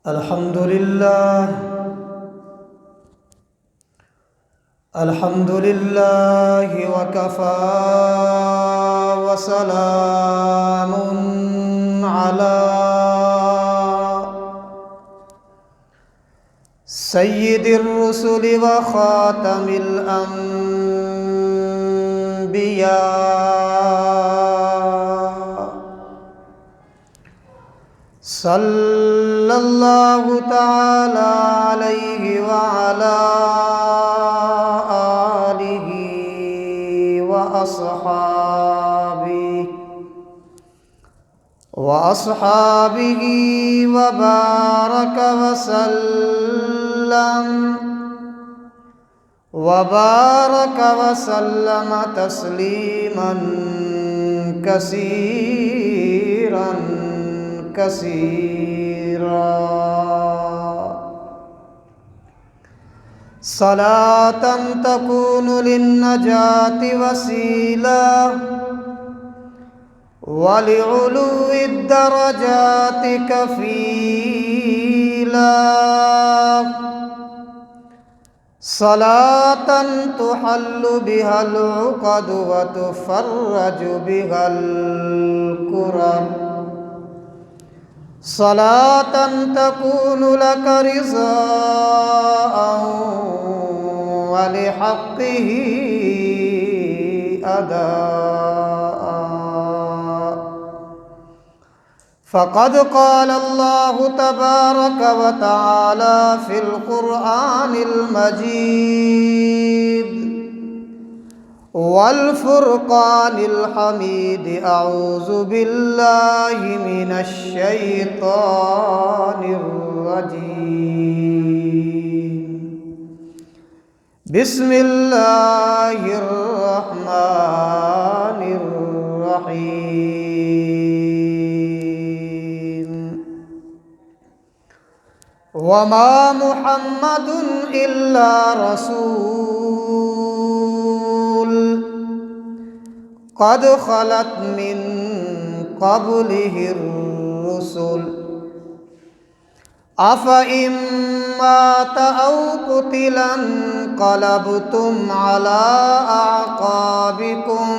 الحمد لله الحمد لله وكفى وسلام على سيد الرسل وخاتم الأنبياء صلى الله تعالى عليه وعلى آله وأصحابه وبارك وسلم تسليما كثيرا صلاة تكون للنجاة وسيلة ولعلو الدرجات كفيلا، صلاة تحل بها العقد وتفرج بها الكرب، صلاة تكون لك رضاء ولحقه أداء. فقد قال الله تبارك وتعالى في القرآن المجيد والفرقان الحميد: أعوذ بالله من الشيطان الرجيم، بسم الله الرحمن الرحيم. وما محمد إلا رسول قد خلت من قبله الرسل أفإن مات أو قتلا انقلبتم على أعقابكم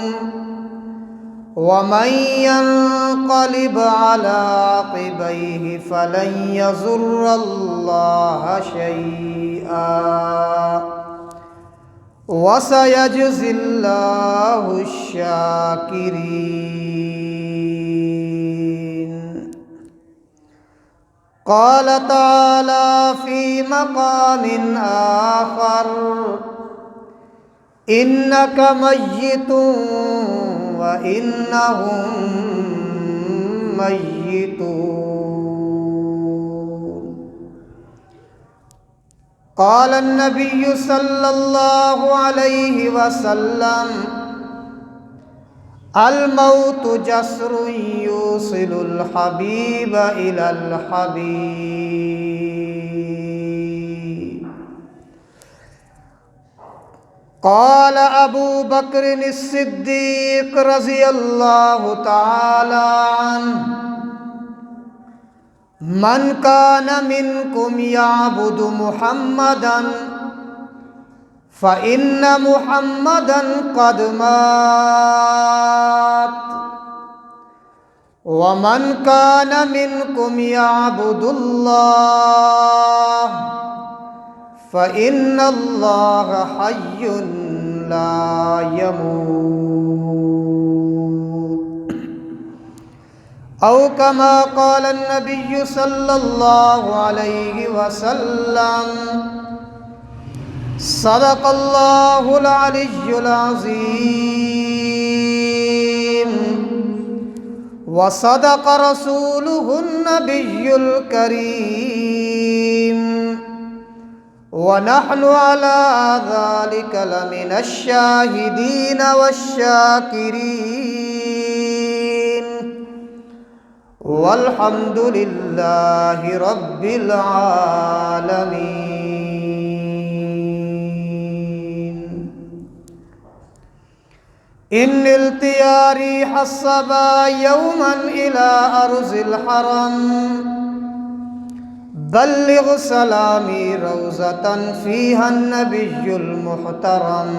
ومن ينقلب على عقبيه فلن يضر الله شيئا وسيجزي الله الشاكرين. قال تعالى في مقام آخر: إنك ميت وإنهم ميتون. قال النبي صلى الله عليه وسلم: الموت جسر يوصل الحبيب إلى الحبيب. قال أبو بكر الصديق رضي الله تعالى عنه: من كان منكم يعبد محمدا فإن محمدا قد مات، ومن كان منكم يعبد الله فإن الله حي لا يموت، أو كما قال النبي صلى الله عليه وسلم. صدق الله العلي العظيم وصدق رسوله النبي الكريم، ونحن على ذلك لمن الشاهدين والشاكرين، والحمد لله رب العالمين. إن التيا ريح الصبا يوما إلى أرض الحرم بلغ سلامی روضة فيها النبي المحترم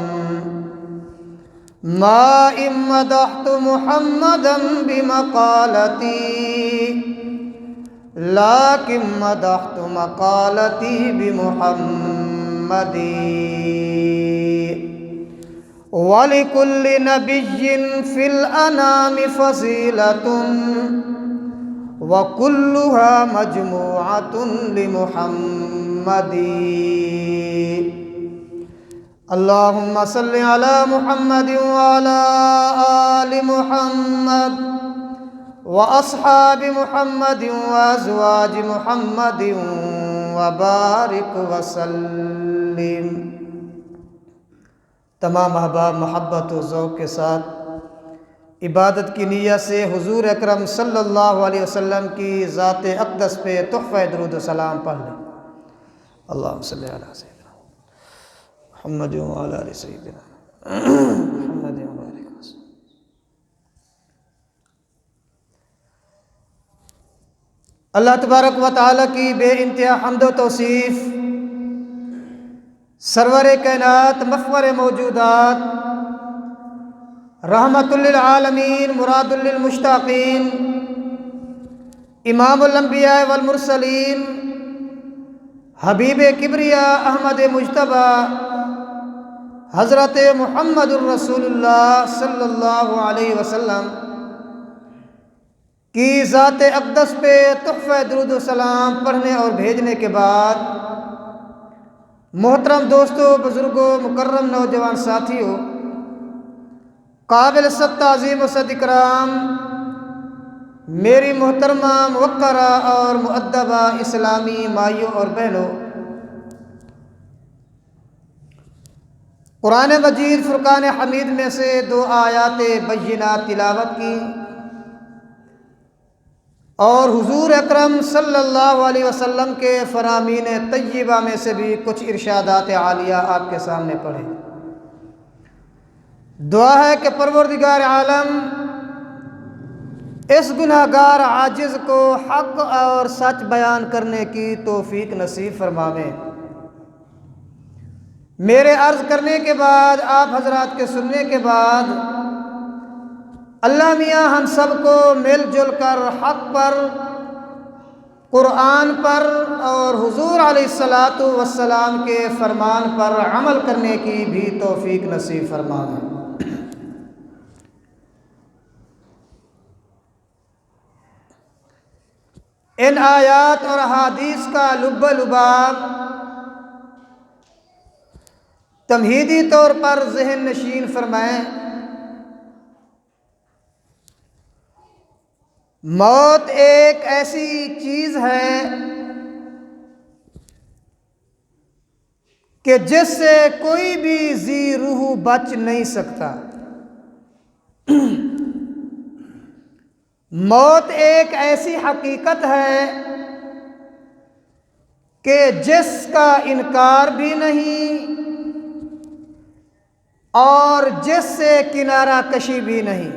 ما إن مدحت محمدا بمقالتي لكن مدحت مقالتي بمحمد ولكل نبي في الأنام فضيلة وكلها مجموعة لمحمد اللهم صل على محمد وعلى آل محمد وأصحاب محمد وأزواج محمد وبارك وسلم۔ تمام احباب محبت و ذوق کے ساتھ عبادت کی نیت سے حضور اکرم صلی اللہ علیہ وسلم کی ذات اقدس پہ تحفہ درود و سلام پڑھ لیں۔ اللہم صلی علی سیدنا محمد وعلی آل سیدنا محمد وبارک وسلم۔ اللہ تبارک و تعالیٰ کی بے انتہا حمد و توصیف، سرور کائنات مفخر موجودات رحمت للعالمین مراد للمشتاقین امام الانبیاء والمرسلین حبیب کبریاء احمد مجتبی حضرت محمد الرسول اللہ صلی اللہ علیہ وسلم کی ذات اقدس پہ تحفہ درود و سلام پڑھنے اور بھیجنے کے بعد، محترم دوستوں، بزرگوں، مکرم نوجوان ساتھیوں، قابل صد تعظیم و صد اکرام میری محترمہ موقرہ اور مؤدبہ اسلامی مائیوں اور بہنوں، قرآن مجید فرقان حمید میں سے 2 آیات بینات تلاوت کی اور حضور اکرم صلی اللہ علیہ وسلم کے فرامین طیبہ میں سے بھی کچھ ارشادات عالیہ آپ کے سامنے پڑھے۔ دعا ہے کہ پروردگار عالم اس گناہگار عاجز کو حق اور سچ بیان کرنے کی توفیق نصیب فرماویں۔ میرے عرض کرنے کے بعد، آپ حضرات کے سننے کے بعد، اللہ میاں ہم سب کو مل جل کر حق پر، قرآن پر اور حضور علیہ الصلاۃ والسلام کے فرمان پر عمل کرنے کی بھی توفیق نصیب فرمائے۔ ان آیات اور احادیث کا لب لباب تمہیدی طور پر ذہن نشین فرمائیں۔ موت ایک ایسی چیز ہے کہ جس سے کوئی بھی ذی روح بچ نہیں سکتا۔ موت ایک ایسی حقیقت ہے کہ جس کا انکار بھی نہیں اور جس سے کنارہ کشی بھی نہیں۔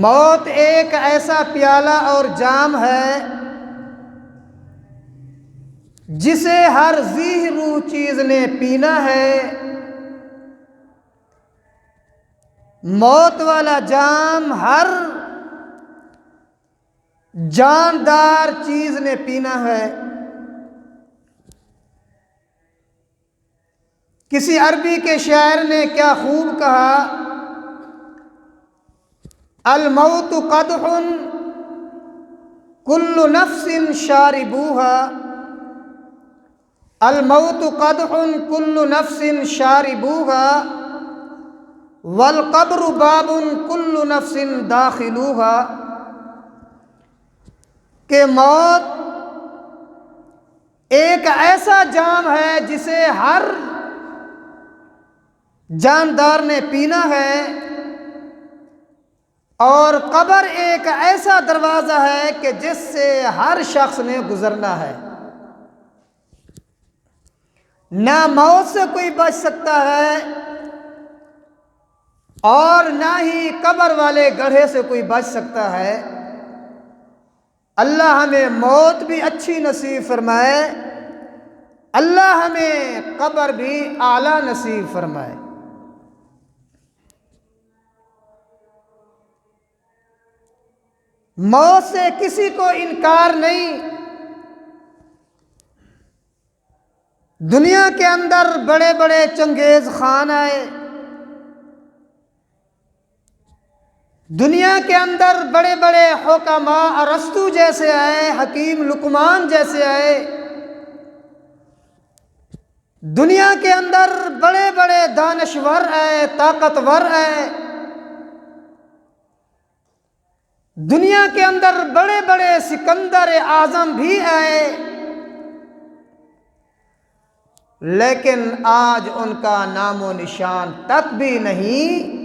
موت ایک ایسا پیالہ اور جام ہے جسے ہر ذی روح چیز نے پینا ہے۔ موت والا جام ہر جاندار چیز نے پینا ہے۔ کسی عربی کے شاعر نے کیا خوب کہا، الموت قدح کل نفس شاربوها، الموت قدح کل نفس شاربوها، والقبر باب کل نفس داخلوها، کہ موت ایک ایسا جام ہے جسے ہر جاندار نے پینا ہے، اور قبر ایک ایسا دروازہ ہے کہ جس سے ہر شخص نے گزرنا ہے۔ نہ موت سے کوئی بچ سکتا ہے اور نہ ہی قبر والے گڑھے سے کوئی بچ سکتا ہے۔ اللہ ہمیں موت بھی اچھی نصیب فرمائے، اللہ ہمیں قبر بھی اعلیٰ نصیب فرمائے۔ موت سے کسی کو انکار نہیں۔ دنیا کے اندر بڑے بڑے چنگیز خان آئے، دنیا کے اندر بڑے بڑے حکماء ارسطو جیسے آئے، حکیم لقمان جیسے آئے، دنیا کے اندر بڑے بڑے دانشور آئے، طاقتور آئے، دنیا کے اندر بڑے بڑے سکندر اعظم بھی آئے، لیکن آج ان کا نام و نشان تک بھی نہیں۔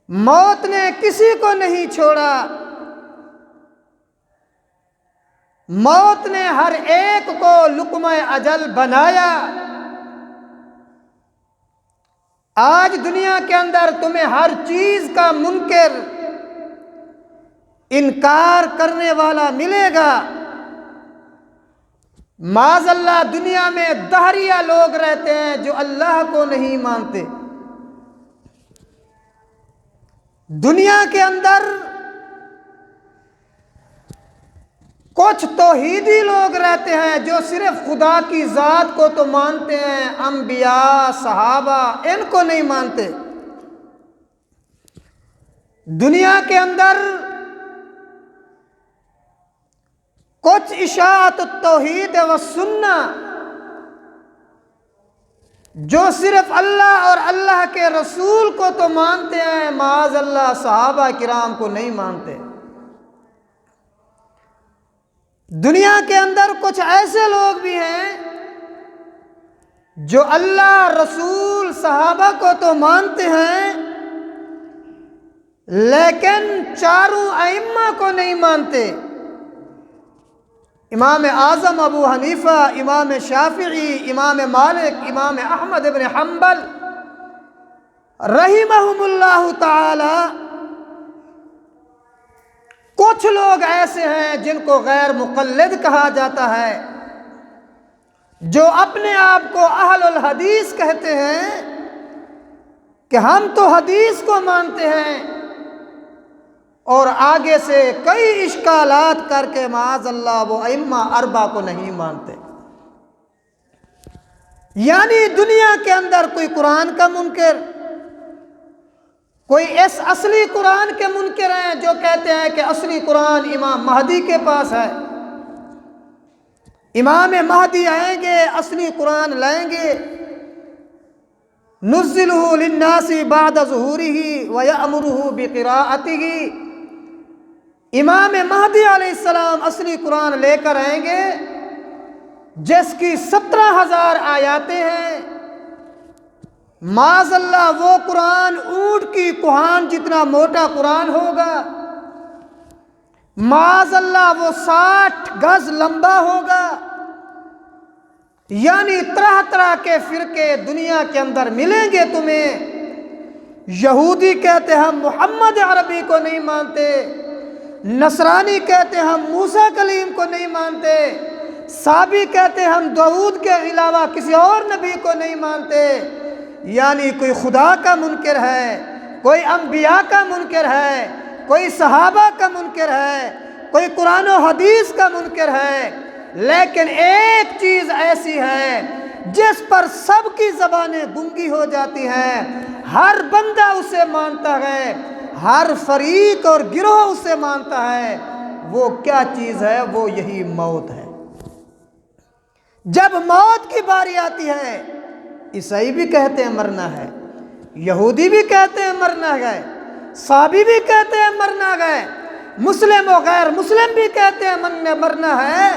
موت نے کسی کو نہیں چھوڑا، موت نے ہر ایک کو لقمہ اجل بنایا۔ آج دنیا کے اندر تمہیں ہر چیز کا منکر، انکار کرنے والا ملے گا۔ معاذ اللہ دنیا میں دہریہ لوگ رہتے ہیں جو اللہ کو نہیں مانتے، دنیا کے اندر کچھ توحیدی لوگ رہتے ہیں جو صرف خدا کی ذات کو تو مانتے ہیں، انبیاء صحابہ ان کو نہیں مانتے۔ دنیا کے اندر کچھ اشاعت التوحید و سنہ جو صرف اللہ اور اللہ کے رسول کو تو مانتے ہیں، معاذ اللہ صحابہ کرام کو نہیں مانتے۔ دنیا کے اندر کچھ ایسے لوگ بھی ہیں جو اللہ، رسول، صحابہ کو تو مانتے ہیں لیکن چاروں ائمہ کو نہیں مانتے۔ امام اعظم ابو حنیفہ، امام شافعی، امام مالک، امام احمد بن حنبل رحمہم اللہ تعالی۔ کچھ لوگ ایسے ہیں جن کو غیر مقلد کہا جاتا ہے، جو اپنے آپ کو اہل الحدیث کہتے ہیں کہ ہم تو حدیث کو مانتے ہیں، اور آگے سے کئی اشکالات کر کے معاذ اللہ وہ ائمہ اربعہ کو نہیں مانتے۔ یعنی دنیا کے اندر کوئی قرآن کا منکر، کوئی اس اصلی قرآن کے منکر ہیں جو کہتے ہیں کہ اصلی قرآن امام مہدی کے پاس ہے، امام مہدی آئیں گے اصلی قرآن لائیں گے، نزلہ للناس بعد ظہورہ ویأمرہ بقراءتہ، امام مہدی علیہ السلام اصلی قرآن لے کر آئیں گے جس کی 17,000 آیاتیں ہیں۔ معاذ اللہ وہ قرآن اونٹ کی کوہان جتنا موٹا قرآن ہوگا، معاذ اللہ وہ 60 گز لمبا ہوگا۔ یعنی طرح طرح کے فرقے دنیا کے اندر ملیں گے تمہیں۔ یہودی کہتے ہم محمد عربی کو نہیں مانتے، نصرانی کہتے ہم موسیٰ کلیم کو نہیں مانتے، صابی کہتے ہم داؤد کے علاوہ کسی اور نبی کو نہیں مانتے۔ یعنی کوئی خدا کا منکر ہے، کوئی انبیاء کا منکر ہے، کوئی صحابہ کا منکر ہے، کوئی قرآن و حدیث کا منکر ہے، لیکن ایک چیز ایسی ہے جس پر سب کی زبانیں گنگی ہو جاتی ہیں، ہر بندہ اسے مانتا ہے، ہر فریق اور گروہ اسے مانتا ہے۔ وہ کیا چیز ہے؟ وہ یہی موت ہے۔ جب موت کی باری آتی ہے، عیسائی بھی کہتے ہیں مرنا ہے، یہودی بھی کہتے ہیں مرنا ہے، صابی بھی کہتے ہیں مرنا ہے، مسلم و غیر مسلم بھی کہتے ہیں مرنا ہے۔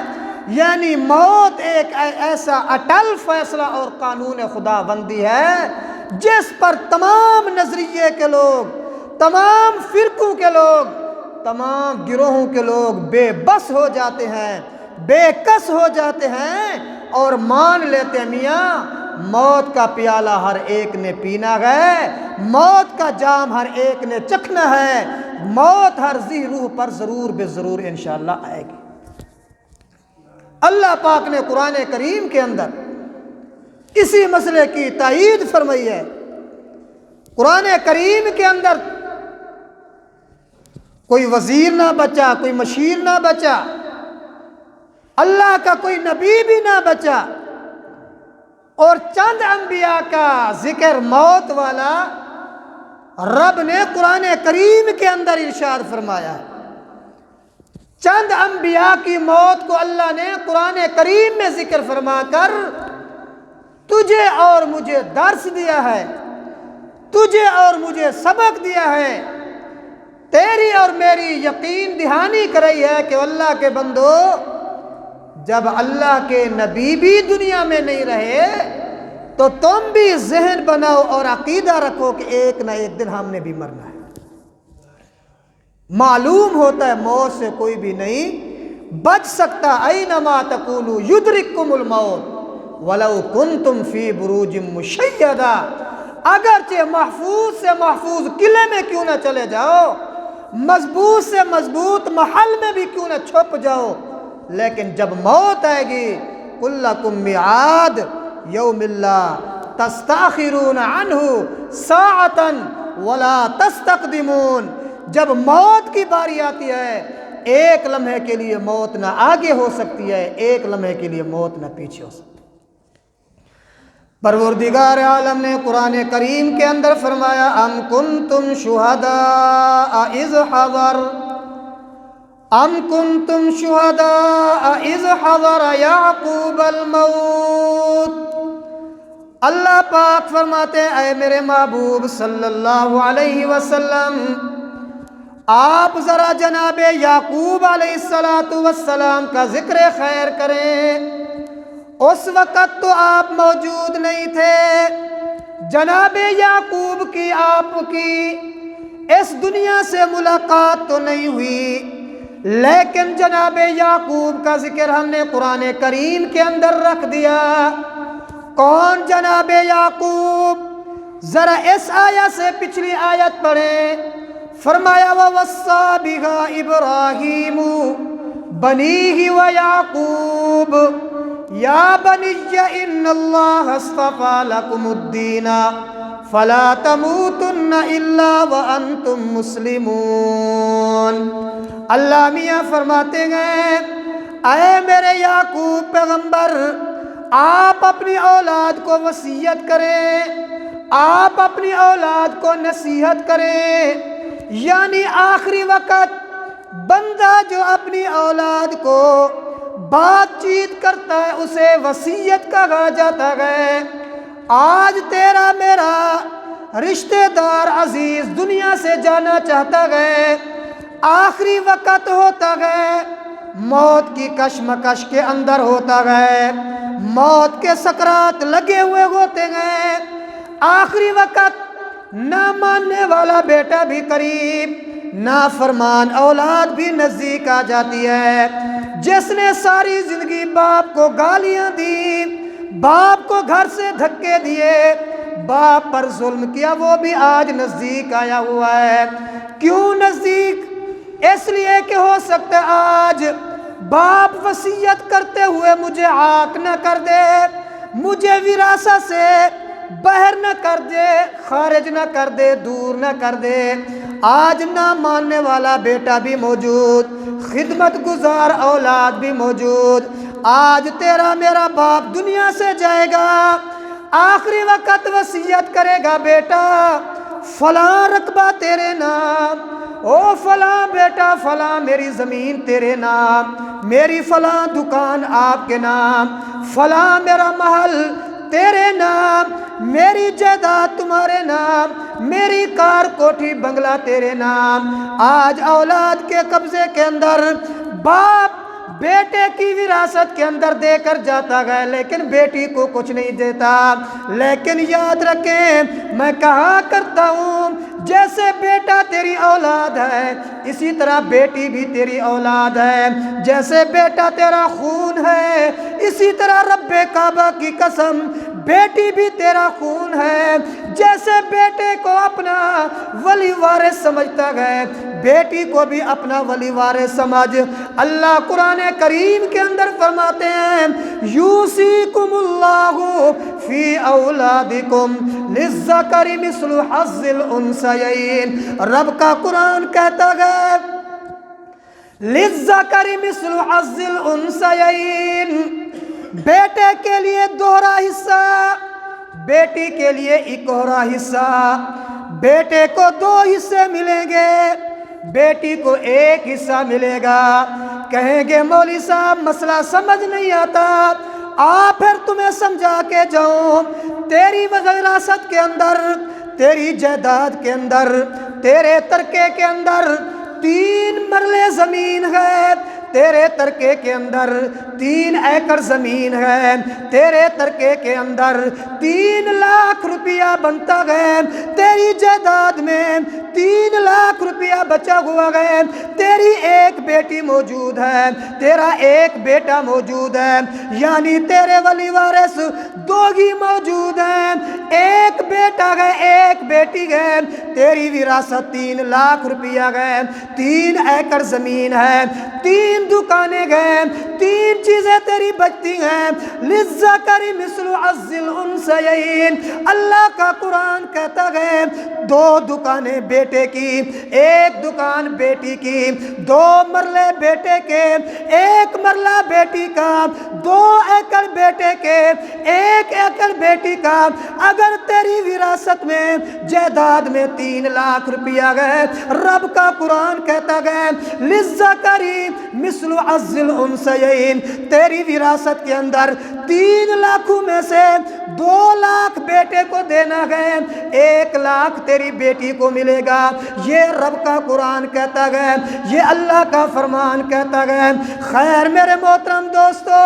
یعنی موت ایک ایسا اٹل فیصلہ اور قانون خدا بندی ہے جس پر تمام نظریے کے لوگ، تمام فرقوں کے لوگ، تمام گروہوں کے لوگ بے بس ہو جاتے ہیں، بے کس ہو جاتے ہیں اور مان لیتے ہیں میاں موت کا پیالہ ہر ایک نے پینا ہے، موت کا جام ہر ایک نے چکھنا ہے، موت ہر ذی روح پر ضرور بے ضرور انشاءاللہ آئے گی۔ اللہ پاک نے قرآن کریم کے اندر اسی مسئلے کی تائید فرمائی ہے۔ قرآن کریم کے اندر کوئی وزیر نہ بچا، کوئی مشیر نہ بچا، اللہ کا کوئی نبی بھی نہ بچا، اور چند انبیاء کا ذکر موت والا رب نے قرآن کریم کے اندر ارشاد فرمایا ہے۔ چند انبیاء کی موت کو اللہ نے قرآن کریم میں ذکر فرما کر تجھے اور مجھے درس دیا ہے، تجھے اور مجھے سبق دیا ہے، تیری اور میری یقین دہانی کرائی ہے کہ اللہ کے بندو، جب اللہ کے نبی بھی دنیا میں نہیں رہے تو تم بھی ذہن بناؤ اور عقیدہ رکھو کہ ایک نہ ایک دن ہم نے بھی مرنا ہے۔ معلوم ہوتا ہے موت سے کوئی بھی نہیں بچ سکتا۔ اینما تکونوا یدرککم الموت ولو کنتم فی بروج مشیدہ، اگرچہ محفوظ سے محفوظ قلعے میں کیوں نہ چلے جاؤ، مضبوط سے مضبوط محل میں بھی کیوں نہ چھپ جاؤ، لیکن جب موت آئے گی قل لکم میعاد یوم لا تستاخرون عنہ ساعتا ولا تستقدمون، جب موت کی باری آتی ہے ایک لمحے کے لیے موت نہ آگے ہو سکتی ہے، ایک لمحے کے لیے موت نہ پیچھے ہو سکتی ہے۔ پروردگار عالم نے قرآن کریم کے اندر فرمایا ام کنتم شہداء اذ حضر یعقوب الموت۔ اللہ پاک فرماتے ہیں اے میرے محبوب صلی اللہ علیہ وسلم، آپ ذرا جناب یعقوب علیہ السلام کا ذکر خیر کریں۔ اس وقت تو آپ موجود نہیں تھے، جناب یعقوب کی آپ کی اس دنیا سے ملاقات تو نہیں ہوئی، لیکن جناب یعقوب کا ذکر ہم نے قرآن کریم کے اندر رکھ دیا۔ کون جناب یعقوب؟ ذرا اس آیت سے پچھلی آیت پڑھیں، فرمایا وَوَصَّى بِهَا إِبْرَاهِيمُ بَنِيهِ وَيَعْقُوبُ یا بنی ان اللہ اصطفى لکم الدین فلا تموتن الا وانتم مسلمون۔ اللہ میاں فرماتے ہیں اے میرے یعقوب پیغمبر، آپ اپنی اولاد کو وصیت کریں، آپ اپنی اولاد کو نصیحت کریں، یعنی آخری وقت بندہ جو اپنی اولاد کو بات چیت کرتا ہے اسے وصیت کہا جاتا ہے۔ آج تیرا میرا رشتہ دار عزیز دنیا سے جانا چاہتا ہے، آخری وقت ہوتا ہے، موت کی کشمکش کے اندر ہوتا ہے، موت کے سکرات لگے ہوئے ہوتے ہیں، آخری وقت نہ ماننے والا بیٹا بھی قریب، نافرمان اولاد بھی نزدیک آ جاتی ہے۔ جس نے ساری زندگی باپ کو گالیاں دی، باپ کو گھر سے دھکے دیے، باپ پر ظلم کیا، وہ بھی آج نزدیک آیا ہوا ہے۔ کیوں نزدیک؟ اس لیے کہ ہو سکتا ہے آج باپ وصیت کرتے ہوئے مجھے عاق نہ کر دے، مجھے وراثت سے باہر نہ کر دے، خارج نہ کر دے، دور نہ کر دے۔ آج نہ ماننے والا بیٹا بھی موجود، خدمت گزار اولاد بھی موجود۔ آج تیرا میرا باپ دنیا سے جائے گا، آخری وقت وصیت کرے گا بیٹا فلاں رقبہ تیرے نام، او فلاں بیٹا فلاں میری زمین تیرے نام، میری فلاں دکان آپ کے نام، فلاں میرا محل تیرے نام، میری جائیداد تمہارے نام، میری کار کوٹھی بنگلہ تیرے نام۔ آج اولاد کے قبضے کے اندر باپ بیٹے کی وراثت کے اندر دے کر جاتا ہے، لیکن بیٹی کو کچھ نہیں دیتا۔ لیکن یاد رکھیں، میں کہا کرتا ہوں جیسے بیٹا تیری اولاد ہے اسی طرح بیٹی بھی تیری اولاد ہے، جیسے بیٹا تیرا خون ہے اسی طرح رب کعبہ کی قسم بیٹی بھی تیرا خون ہے، جیسے بیٹے کو اپنا ولی وارث سمجھتا ہے بیٹی کو بھی اپنا ولی وارث سمجھ۔ اللہ قرآن کریم کے اندر فرماتے ہیں یوصیکم اللہ فی اولادکم للذکر مثل حظ الانثیین۔ رب کا قرآن کہتا ہے للذکر مثل حظ الانثیین، بیٹے کے لیے دوہرا حصہ، بیٹی کے ایک اکہرا حصہ۔ بیٹے کو 2 حصے ملیں گے، بیٹی کو 1 حصہ ملے گا۔ کہیں گے مولوی صاحب مسئلہ سمجھ نہیں آتا، پھر تمہیں سمجھا کے جاؤں۔ تیری وراثت کے اندر، تیری جائیداد کے اندر، تیرے ترکے کے اندر 3 مرلے زمین ہے، تیرے ترکے کے اندر 3 ایکڑ زمین ہے، تیرے ترکے کے اندر 3 لاکھ روپیہ بنتا ہے، تیری جائیداد میں 3 لاکھ روپیہ بچا ہوا ہے، تیری 1 بیٹی موجود ہے، تیرا 1 بیٹا موجود ہے، یعنی تیرے ولی وارث 2 ہی موجود ہیں، 1 بیٹا ہے 1 بیٹی ہے، تیری وراثت 3 لاکھ روپیہ ہے، 3 ایکڑ زمین ہے، 3 دکانیں گئے، 3 چیزیں تیری بچتی ہیں۔ للذکر مثل حظ الانثیین، اللہ کا قرآن کہتا ہے 2 دکانیں بیٹے کی، 1 دکان بیٹی کی، 2 مرلے بیٹے کے، 1 مرلہ بیٹی کا، 2 ایکڑ بیٹے کے، 1 ایکڑ بیٹی کا۔ اگر تیری وراثت میں جائیداد میں 3 لاکھ روپیہ گئے، رب کا قرآن کہتا ہے للذکر مثل حظ الانثیین، تیری وراثت کے اندر 3 لاکھوں میں سے 2 لاکھ بیٹے کو دینا ہے، 1 لاکھ تیری بیٹی کو ملے گا۔ یہ رب کا قرآن کہتا ہے، یہ اللہ کا فرمان کہتا ہے۔ خیر میرے محترم دوستو،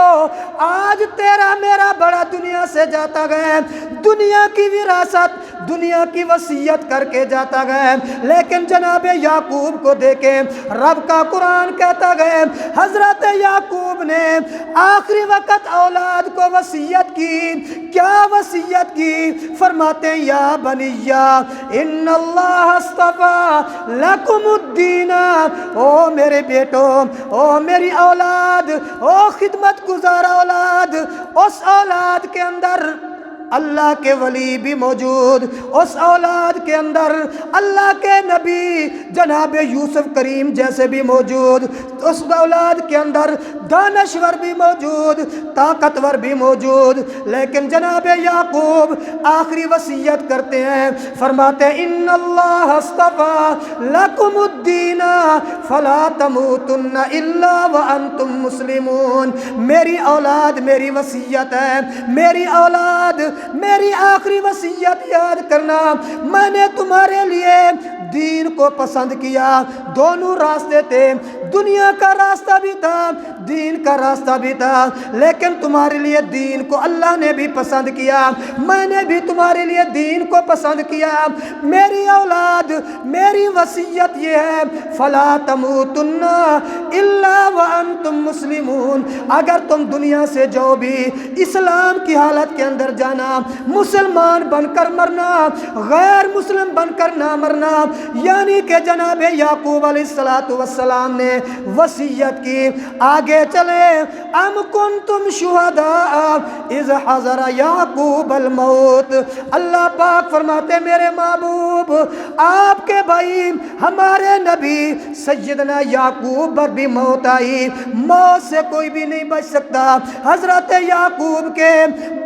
آج تیرا میرا بڑا دنیا سے جاتا ہے، دنیا کی وراثت، دنیا کی وصیت کر کے جاتا ہے، لیکن جناب یعقوب کو دیکھیں، رب کا قرآن کہتا ہے حضرت یعقوب نے آخری وقت اولاد کو وصیت کی۔ کیا وصیت کی؟ فرماتے ہیں یا بنیا ان اللہ اصطفی لکم الدین، او میرے بیٹو، او میری اولاد، او خدمت گزار اولاد، اس اولاد کے اندر اللہ کے ولی بھی موجود، اس اولاد کے اندر اللہ کے نبی جناب یوسف کریم جیسے بھی موجود، اس اولاد کے اندر دانشور بھی موجود، طاقتور بھی موجود۔ لیکن جناب یعقوب آخری وصیت کرتے ہیں، فرماتے ہیں ان اللہ اصطفی لکم الدین فلا تموتن الا وانتم مسلمون۔ میری اولاد میری وصیت ہے، میری اولاد میری آخری وصیت یاد کرنا، میں نے تمہارے لیے دین کو پسند کیا۔ دونوں راستے تھے، دنیا کا راستہ بھی تھا، دین کا راستہ بھی تھا، لیکن تمہارے لیے دین کو اللہ نے بھی پسند کیا، میں نے بھی تمہارے لیے دین کو پسند کیا۔ میری اولاد میری وصیت یہ ہے فلا تموتن الا وانتم مسلمون، اگر تم دنیا سے جو بھی اسلام کی حالت کے اندر جانا، مسلمان بن کر مرنا، غیر مسلم بن کر نہ مرنا۔ یعنی کہ جناب یعقوب علیہ السلام نے وصیت کی۔ آگے چلے، ام کنتم شہداء اذ حضر یعقوب الموت، اللہ پاک فرماتے میرے محبوب آپ کے بھائی ہمارے نبی سیدنا یعقوب پر بھی موت آئی، موت سے کوئی بھی نہیں بچ سکتا۔ حضرت یعقوب کے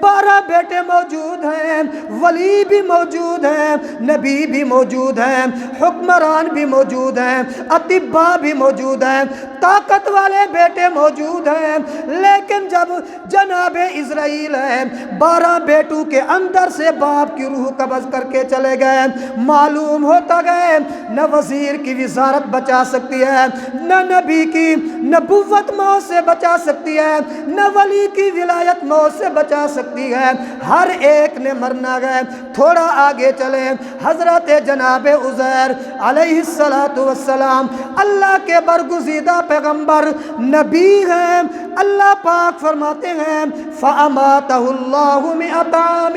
12 بیٹے موجود ہیں، ولی بھی موجود ہیں، نبی بھی موجود ہیں، حکمران بھی موجود ہیں، اطباء بھی موجود ہیں، طاقت والے بیٹے موجود ہیں، لیکن جب جناب اسرائیل ہے 12 بیٹوں کے اندر سے باپ کی روح قبض کر کے چلے گئے، معلوم ہوتا گئے نہ وزیر کی وزارت بچا سکتی ہے، نہ نبی کی نبوت موت سے بچا سکتی ہے، نہ ولی کی ولایت موت سے بچا سکتی ہے۔ ہر ہر ایک نے مرنا گئے۔ تھوڑا آگے چلے، حضرت جناب عزیر علیہ السلام اللہ کے برگزیدہ پیغمبر نبی ہیں۔ اللہ پاک فرماتے ہیں فَأَمَاتَهُ اللَّهُ مِئَةَ عَامٍ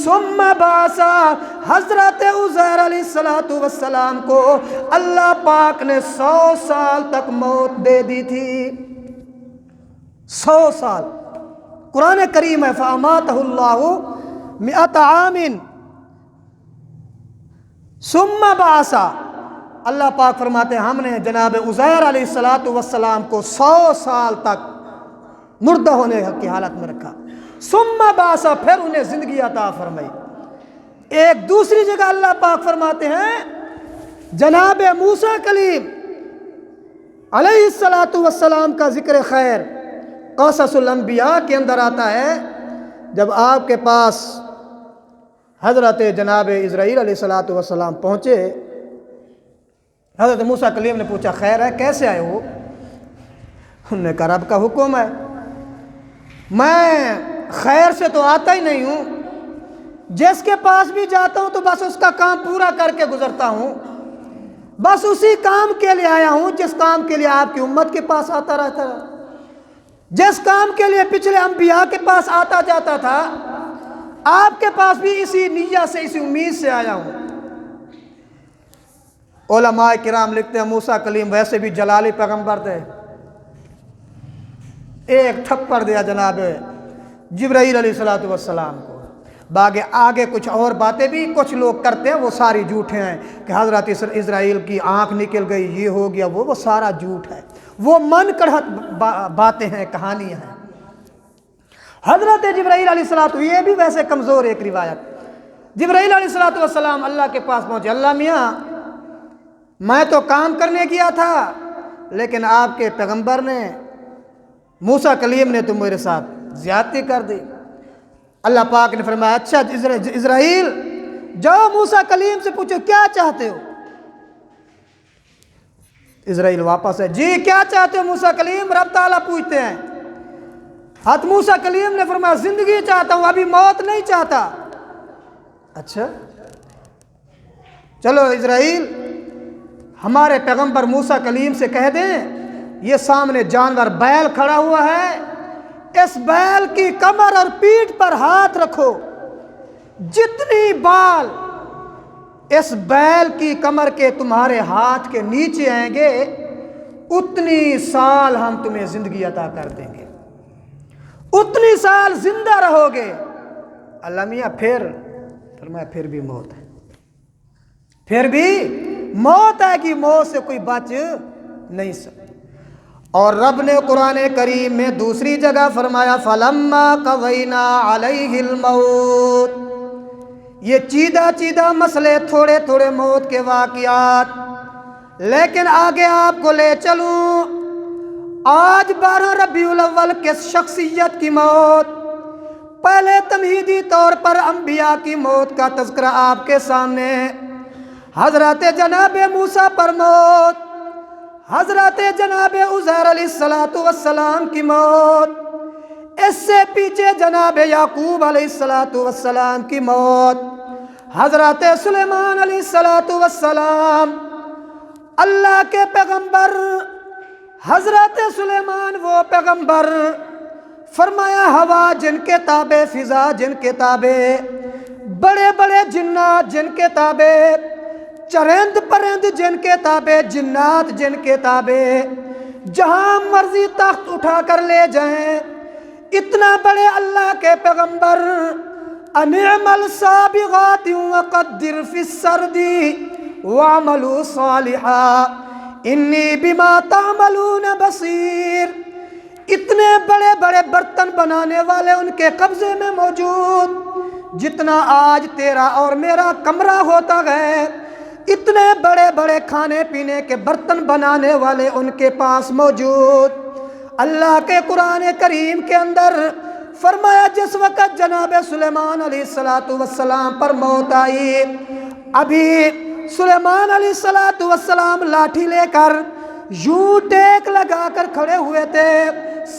ثُمَّ بَعَثَهُ، حضرت عزیر علیہ السلام کو اللہ پاک نے 100 سال تک موت دے دی تھی۔ 100 سال قرآن کریم ہے فَأَمَاتَهُ اللَّهُ مِئَةَ عَامٍ ثُمَّ بَعَثَهُ، اللہ پاک فرماتے ہیں ہم نے جناب عزیر علیہ السلام کو 100 سال تک مردہ ہونے کی حالت میں رکھا، ثُمَّ بَعَثَهُ، پھر انہیں زندگی عطا فرمائی۔ ایک دوسری جگہ اللہ پاک فرماتے ہیں جناب موسیٰ کلیم علیہ السلام کا ذکر خیر قصص الانبیاء کے اندر آتا ہے، جب آپ کے پاس حضرت جناب اسرائیل علیہ السلام پہنچے، حضرت موسیٰ کلیم نے پوچھا خیر ہے کیسے آئے ہو؟ انہوں نے کہا رب کا حکم ہے، میں خیر سے تو آتا ہی نہیں ہوں، جس کے پاس بھی جاتا ہوں تو بس اس کا کام پورا کر کے گزرتا ہوں، بس اسی کام کے لیے آیا ہوں جس کام کے لیے آپ کی امت کے پاس آتا رہتا ہے، جس کام کے لیے پچھلے انبیاء کے پاس آتا جاتا تھا، آپ کے پاس بھی اسی نیت سے اسی امید سے آیا ہوں۔ علماء کرام لکھتے ہیں موسیٰ کلیم ویسے بھی جلالی پیغمبر تھے، ایک تھپڑ دیا جناب جبرائیل علیہ السلام کو۔ باقی آگے کچھ اور باتیں بھی کچھ لوگ کرتے ہیں، وہ ساری جھوٹے ہیں کہ حضرت اسرائیل کی آنکھ نکل گئی، یہ ہو گیا، وہ سارا جھوٹ ہے، وہ من گڑھت باتیں ہیں، کہانیاں ہیں۔ حضرت جبرائیل علیہ السلام، یہ بھی ویسے کمزور ایک روایت، جبرائیل علیہ السلام اللہ کے پاس پہنچے، اللہ میاں میں تو کام کرنے گیا تھا لیکن آپ کے پیغمبر نے موسیٰ کلیم نے تو میرے ساتھ زیادتی کر دی۔ اللہ پاک نے فرمایا اچھا اسرائیل جاؤ موسیٰ کلیم سے پوچھو کیا چاہتے ہو۔ اسرائیل واپس ہے، جی کیا چاہتے ہو موسیٰ کلیم؟ رب تعالیٰ پوچھتے ہیں۔ حضرت موسیٰ کلیم نے فرمایا زندگی چاہتا ہوں، ابھی موت نہیں چاہتا۔ اچھا چلو اسرائیل ہمارے پیغمبر موسیٰ کلیم سے کہہ دیں یہ سامنے جانور بیل کھڑا ہوا ہے، اس بیل کی کمر اور پیٹھ پر ہاتھ رکھو، جتنی بال اس بیل کی کمر کے تمہارے ہاتھ کے نیچے آئیں گے اتنی سال ہم تمہیں زندگی عطا کر دیں گے، اتنی سال زندہ رہو گے۔ اللہ میاں پھر فرمایا پھر بھی موت ہے، پھر بھی موت ہے کہ موت سے کوئی بچ نہیں سکتا۔ اور رب نے قرآن کریم میں دوسری جگہ فرمایا فَلَمَّا قَضَيْنَا عَلَيْهِ الْمَوْتِ، یہ چیدہ چیدہ مسئلے تھوڑے تھوڑے موت کے واقعات، لیکن آگے آپ کو لے چلوں۔ آج 12 ربیع الاول کس شخصیت کی موت، پہلے تمہیدی طور پر انبیاء کی موت کا تذکرہ آپ کے سامنے، حضرت جناب موسیٰ پر موت، حضرت جناب عزیر علیہ السلام کی موت، اس سے پیچھے جناب یعقوب علیہ السلام کی موت، حضرت سلیمان علیہ السلام اللہ کے پیغمبر، حضرت سلیمان وہ پیغمبر، فرمایا ہوا جن کے تابع، فضا جن کے تابع، بڑے بڑے جنات جن کے تابع، چرند پرند جن کے تابع، جنات جن کے تابع، جہاں مرضی تخت اٹھا کر لے جائیں، اتنا بڑے اللہ کے پیغمبر، اَنِعْمَلْ سَابِغَاتٍ وَقَدِّرْ فِي السَّرْدِ وَعْمَلُوا صَالِحًا إِنِّي بِمَا تَعْمَلُونَ بَصِيرٌ، اتنے بڑے بڑے برتن بنانے والے ان کے قبضے میں موجود، جتنا آج تیرا اور میرا کمرہ ہوتا ہے، اتنے بڑے بڑے کھانے پینے کے برتن بنانے والے ان کے پاس موجود۔ اللہ کے قرآن کریم کے اندر فرمایا جس وقت جناب سلیمان علیہ السلام پر موت آئی، ابھی سلیمان علیہ السلام لاٹھی لے کر یوں ٹیک لگا کر کھڑے ہوئے تھے،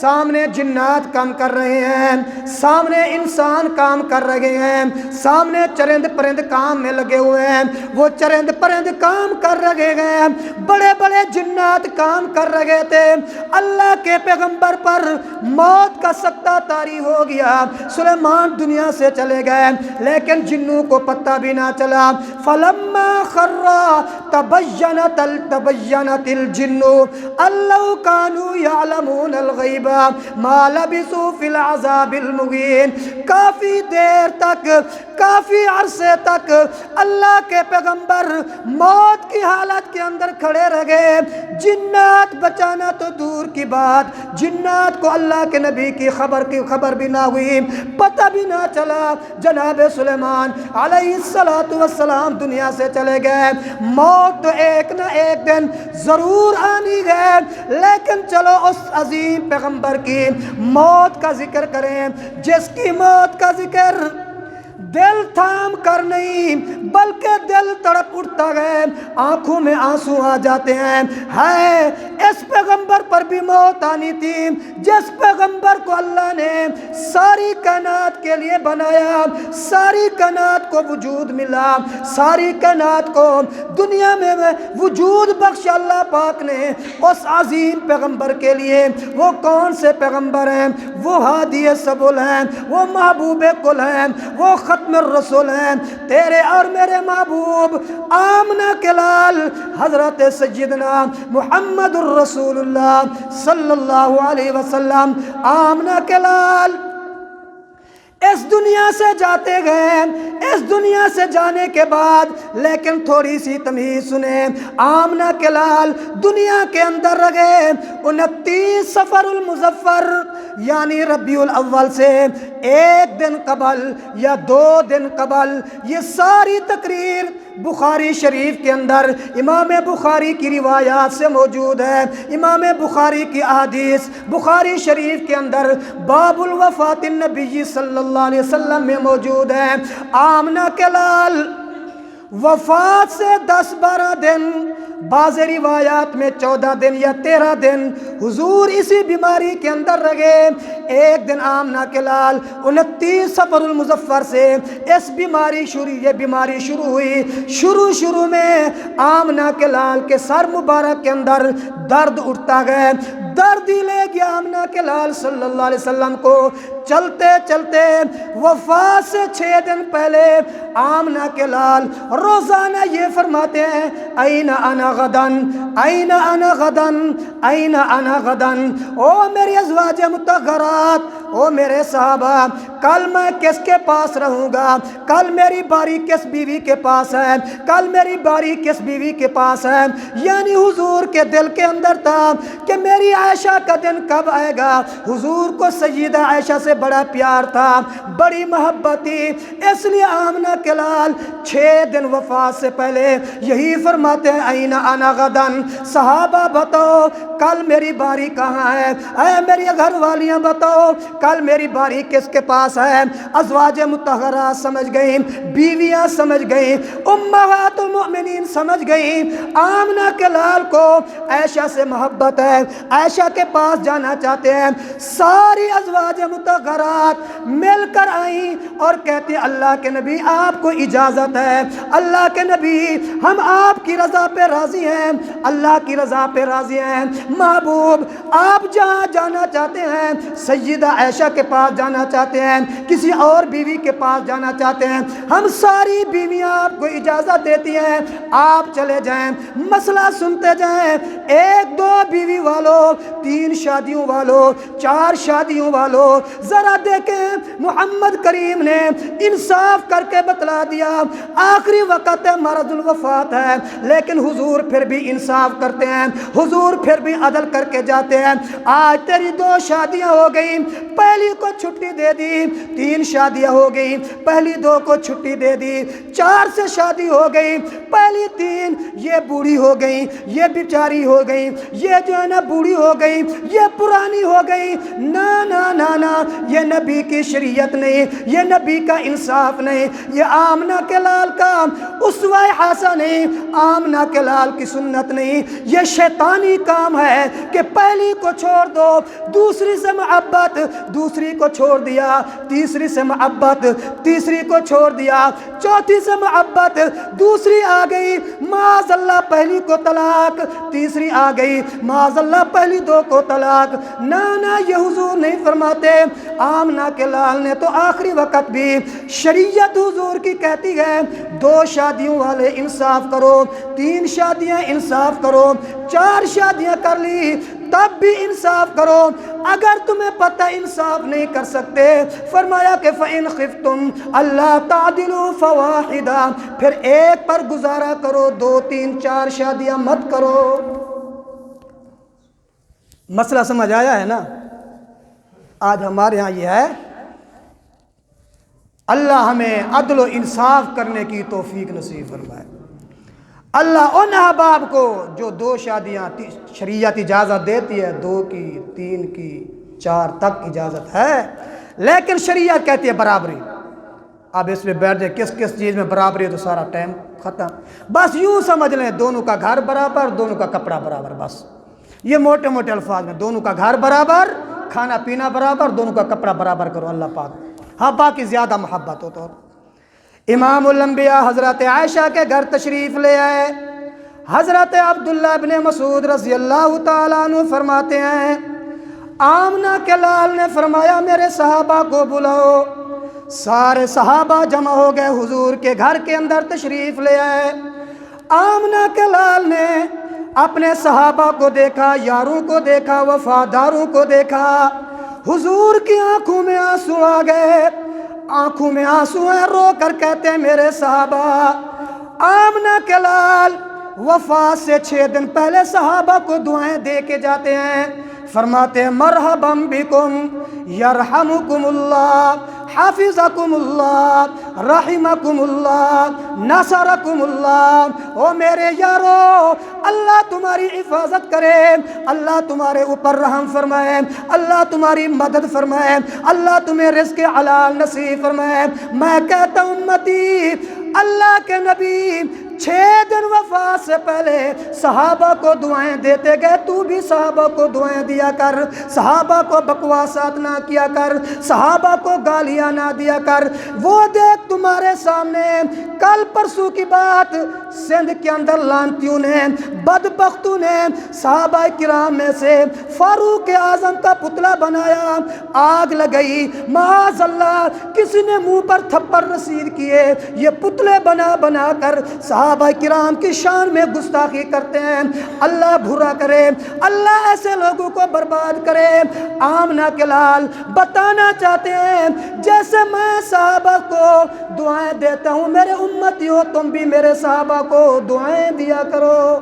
سامنے جنات کام کر رہے ہیں، سامنے انسان کام کر رہے ہیں، سامنے چرند پرند کام میں لگے ہوئے ہیں، وہ چرند پرند کام کر رہے ہیں، بڑے بڑے جنات کام کر رہے تھے۔ اللہ کے پیغمبر پر موت کا سکتہ طاری ہو گیا، سلیمان دنیا سے چلے گئے، لیکن جنوں کو پتہ بھی نہ چلا۔ فلما خر تبینت الجن ان لو كانوا يعلمون الغیب ما لبثوا فی العذاب المہین۔ کافی دیر تک، کافی عرصے تک اللہ کے پیغمبر موت کی حالت کے اندر کھڑے رہ گئے۔ جنات بچانا تو دور کی بات، جنات کو اللہ کے نبی کی خبر بھی نہ ہوئی، پتہ بھی نہ چلا۔ جناب سلیمان علیہ السلام دنیا سے چلے گئے۔ موت تو ایک نہ ایک دن ضرور آنی ہے، لیکن چلو اس عظیم پیغمبر کی موت کا ذکر کریں، جس کی موت کا ذکر دل تھام کر نہیں بلکہ دل تڑپ اٹھتا ہے، آنکھوں میں آنسو آ جاتے ہیں۔ ہے اس پیغمبر پر بھی موت آنی تھی، جس پیغمبر کو اللہ نے ساری کائنات کے لیے بنایا، ساری کائنات کو وجود ملا، ساری کائنات کو دنیا میں وجود بخش اللہ پاک نے اس عظیم پیغمبر کے لیے۔ وہ کون سے پیغمبر ہیں؟ وہ ہادی سبل ہیں، وہ محبوب کل ہیں، وہ ختم الرسول ہیں، تیرے اور میرے محبوب آمنہ کے لال حضرت سیدنا محمد الرسول اللہ صلی اللہ علیہ وسلم، آمنہ کے لال اس دنیا سے جاتے گئے۔ اس دنیا سے جانے کے بعد لیکن تھوڑی سی تمہید سنیں، آمنہ کے لال دنیا کے اندر رہے 29 صفر المظفر یعنی ربیع الاول سے ایک دن قبل یا 2 دن قبل، یہ ساری تقریر بخاری شریف کے اندر امام بخاری کی روایات سے موجود ہے، امام بخاری کی احادیث بخاری شریف کے اندر باب الوفات النبی صلی اللہ علیہ وسلم میں موجود ہے۔ آمنہ کے لال وفات سے 10-12 دن، بعض روایات میں 14 دن یا 13 دن حضور اسی بیماری کے اندر رہے۔ ایک دن آمنہ کے لال 29 صفر المظفر سے یہ بیماری شروع ہوئی۔ شروع میں آمنہ کے لال کے سر مبارک کے اندر درد اٹھتا گیا، درد ہی لے گیا آمنہ کے لال صلی اللہ علیہ وسلم کو۔ چلتے چلتے وفات سے 6 دن پہلے آمنہ کے لال روزانہ یہ فرماتے ہیں، این انا غدن، این انا غدن، این انا غدن۔ او میری ازواج مطہرات، او میرے صحابہ، کل میں کس کے پاس رہوں گا؟ کل میری باری کس بیوی کے پاس ہے؟ کل میری باری کس بیوی کے پاس ہے؟ یعنی حضور کے دل کے اندر تھا کہ میری عائشہ کا دن کب آئے گا۔ حضور کو سیدہ عائشہ سے بڑا پیار تھا، بڑی محبت تھی، اس لیے آمنہ کے لال 6 دن وفات سے پہلے یہی فرماتے ہیں، این انا غدن۔ صحابہ بتاؤ کل میری باری کہاں ہے؟ اے میری گھر والیاں بتاؤ کل میری باری کس کے پاس ہے؟ ازواج مطہرات سمجھ گئیں، بیویاں سمجھ گئیں، امہات المؤمنین سمجھ گئیں آمنہ کے لال کو عائشہ سے محبت ہے، عائشہ کے پاس جانا چاہتے ہیں۔ ساری ازواج مطہرات مل کر آئیں اور کہتے ہیں، اللہ کے نبی آپ کو اجازت ہے، اللہ کے نبی ہم آپ کی رضا پہ راضی ہیں، اللہ کی رضا پہ راضی ہیں۔ محبوب آپ جہاں جانا چاہتے ہیں، سیدہ عائشہ کے پاس جانا چاہتے ہیں، کسی اور بیوی کے پاس جانا چاہتے ہیں، ہم ساری بیویاں آپ کو اجازت دیتی ہیں، آپ چلے جائیں، مسئلہ سنتے جائیں۔ 1-2 بیوی والوں، 3 شادیوں والوں، 4 شادیوں والوں، ذرا دیکھیں محمد کریم نے انصاف کر کے بتلا دیا، آخری وقت ہے، مرض الوفات ہے، لیکن حضور پھر بھی انصاف کرتے ہیں، حضور پھر بھی عدل کر کے جاتے ہیں۔ آج تیری 2 شادیاں ہو گئیں، پہلی کو چھٹی دے دی، 3 شادیاں ہو گئیں، پہلی 2 کو چھٹی دے دی، 4 سے شادی ہو گئی، پہلی 3 یہ بوڑھی ہو گئی، یہ بیچاری ہو گئی، یہ جو ہے نا بوڑھی ہو گئی، یہ پرانی ہو گئی۔ نا نا نا نا، یہ نبی کی شریعت نہیں، یہ نبی کا انصاف نہیں، یہ آمنہ کے لال کا اسوہ حسنہ نہیں، آمنہ کے لال کی سنت نہیں، یہ شیطانی کام ہے۔ ہے کہ پہلی کو چھوڑ دو، دوسری سے محبت، دوسری کو چھوڑ دیا، تیسری سے محبت، تیسری کو چھوڑ دیا، چوتھی سے محبت، دوسری آ گئی معاذ اللہ پہلی کو طلاق، تیسری آ گئی معاذ اللہ پہلی دو کو طلاق۔ نہ یہ حضور نہیں فرماتے۔ آمنہ کے لال نے تو آخری وقت بھی شریعت حضور کی کہتی ہے 2 شادیوں والے انصاف کرو، 3 شادیاں انصاف کرو، 4 شادیاں کر لی تب بھی انصاف کرو، اگر تمہیں پتہ انصاف نہیں کر سکتے فرمایا کہ فَإِنْ خِفْتُمْ أَلَّا تَعْدِلُوا فَوَاحِدًا، پھر ایک پر گزارا کرو، 2 3 4 شادیاں مت کرو۔ مسئلہ سمجھ آیا ہے نا؟ آج ہمارے ہاں یہ ہے، اللہ ہمیں عدل و انصاف کرنے کی توفیق نصیب فرمائے۔ اللہ ان احباب کو جو 2 شادیاں شریعت اجازت دیتی ہے، 2 کی، 3 کی، 4 تک اجازت ہے، لیکن شریعت کہتی ہے برابری۔ اب اس میں بیٹھ جائے کس کس چیز میں برابری ہے تو سارا ٹائم ختم۔ بس یوں سمجھ لیں دونوں کا گھر برابر، دونوں کا کپڑا برابر، بس یہ موٹے موٹے الفاظ میں، دونوں کا گھر برابر، کھانا پینا برابر، دونوں کا کپڑا برابر کرو اللہ پاک۔ ہاں باقی زیادہ محبت ہو تو۔ امام الانبیاء حضرت عائشہ کے گھر تشریف لے آئے، حضرت عبداللہ ابن مسعود رضی اللہ تعالیٰ عنہ فرماتے ہیں آمنہ کے لال نے فرمایا میرے صحابہ کو بلاؤ۔ سارے صحابہ جمع ہو گئے، حضور کے گھر کے اندر تشریف لے آئے۔ آمنہ کے لال نے اپنے صحابہ کو دیکھا، یاروں کو دیکھا، وفاداروں کو دیکھا، حضور کی آنکھوں میں آنسو آ گئے، آنکھوں میں آنسو ہیں، رو کر کہتے ہیں میرے صحابہ۔ آمنہ کے لال وفات سے 6 دن پہلے صحابہ کو دعائیں دے کے جاتے ہیں، فرماتے ہیں مرحباً بکم یرحمکم اللہ، حافظکم اللہ، رحمکم اللہ، نصرکم اللہ۔ او میرے یارو، اللہ تمہاری حفاظت کرے، اللہ تمہارے اوپر رحم فرمائے، اللہ تمہاری مدد فرمائے، اللہ تمہیں رزق حلال نصیب فرمائے۔ میں کہتا ہوں امتی، اللہ کے نبی 6 دن وفات سے پہلے صحابہ کو دعائیں دیتے گئے، تو بھی صحابہ کو دعائیں دیا کر، صحابہ کو بکواسات نہ کیا کر، صحابہ کو گالیاں نہ دیا کر۔ وہ دیکھ تمہارے سامنے کل پرسوں کی بات، سندھ کے اندر لانتیوں نے، بدبختوں نے صحابہ کرام میں سے فاروق اعظم کا پتلا بنایا، آگ لگئی، معاذ اللہ کسی نے منہ پر تھپڑ رسید کیے، یہ پتلے بنا بنا کر صحابہ کرام کی شان میں گستاخی کرتے ہیں۔ اللہ برا کرے، اللہ ایسے لوگوں کو برباد کرے۔ آمنہ کے لال بتانا چاہتے ہیں جیسے میں صحابہ کو دعائیں دیتا ہوں، میرے امتیوں تم بھی میرے صحابہ کو دعائیں دیا کرو۔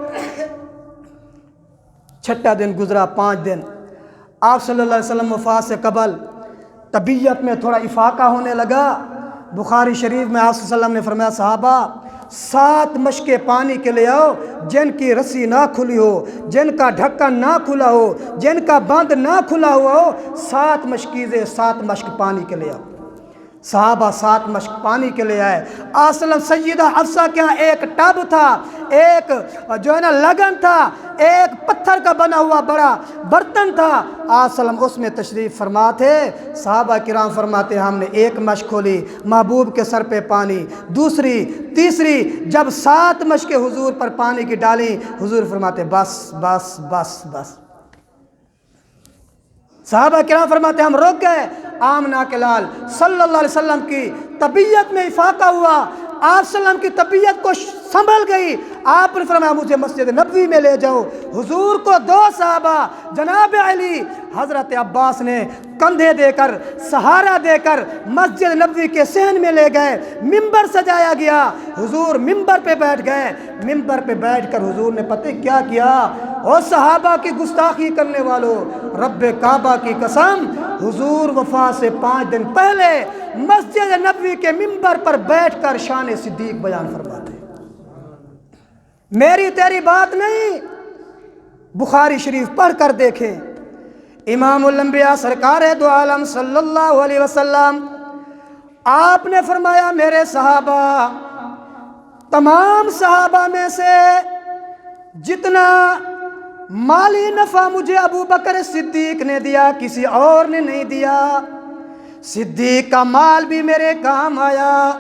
6 دن گزرا، 5 دن آپ صلی اللہ علیہ وسلم وفات سے قبل طبیعت میں تھوڑا افاقہ ہونے لگا۔ بخاری شریف میں آپ صلی اللہ علیہ وسلم نے فرمایا صحابہ 7 مشکیں پانی کے لے آؤ، جن کی رسی نہ کھلی ہو، جن کا ڈھکن نہ کھلا ہو، جن کا بند نہ کھلا ہوا ہو، 7 مشکیزیں 7 مشک پانی کے لے آؤ۔ صحابہ 7 مشک پانی کے لے آئے۔ آپ صلی اللہ علیہ وسلم سیدہ حفصہ کے ہاں ایک ٹب تھا، ایک جو ہے نا لگن تھا، ایک پتھر کا بنا ہوا بڑا برتن تھا، آپ صلی اللہ علیہ وسلم اس میں تشریف فرما تھے۔ صحابہ کرام فرماتے ہم نے 1 مشک کھولی، محبوب کے سر پہ پانی، دوسری تیسری، جب 7 مشکیں حضور پر پانی کی ڈالی، حضور فرماتے بس بس بس بس۔ صحابہ کرام فرماتے ہم رک گئے۔ آمنہ کے لال صلی اللہ علیہ وسلم کی طبیعت میں افاقہ ہوا، آپ صلی اللہ علیہ وسلم کی طبیعت کو سنبھل گئی۔ آپ نے فرمایا مجھے مسجد نبوی میں لے جاؤ۔ حضور کو 2 صحابہ جناب علی، حضرت عباس نے کندھے دے کر، سہارا دے کر مسجد نبوی کے صحن میں لے گئے، ممبر سجایا گیا، حضور ممبر پہ بیٹھ گئے۔ ممبر پہ بیٹھ کر حضور نے پتہ کیا کیا؟ اور صحابہ کی گستاخی کرنے والوں، رب کعبہ کی قسم، حضور وفات سے 5 دن پہلے مسجد نبوی کے ممبر پر بیٹھ کر شان صدیق بیان فرماتے۔ میری تیری بات نہیں، بخاری شریف پڑھ کر دیکھیں۔ امام الانبیاء سرکار دو عالم صلی اللہ علیہ وسلم آپ نے فرمایا میرے صحابہ، تمام صحابہ میں سے جتنا مالی نفع مجھے ابو بکر صدیق نے دیا، کسی اور نے نہیں دیا۔ صدیق کا مال بھی میرے کام آیا،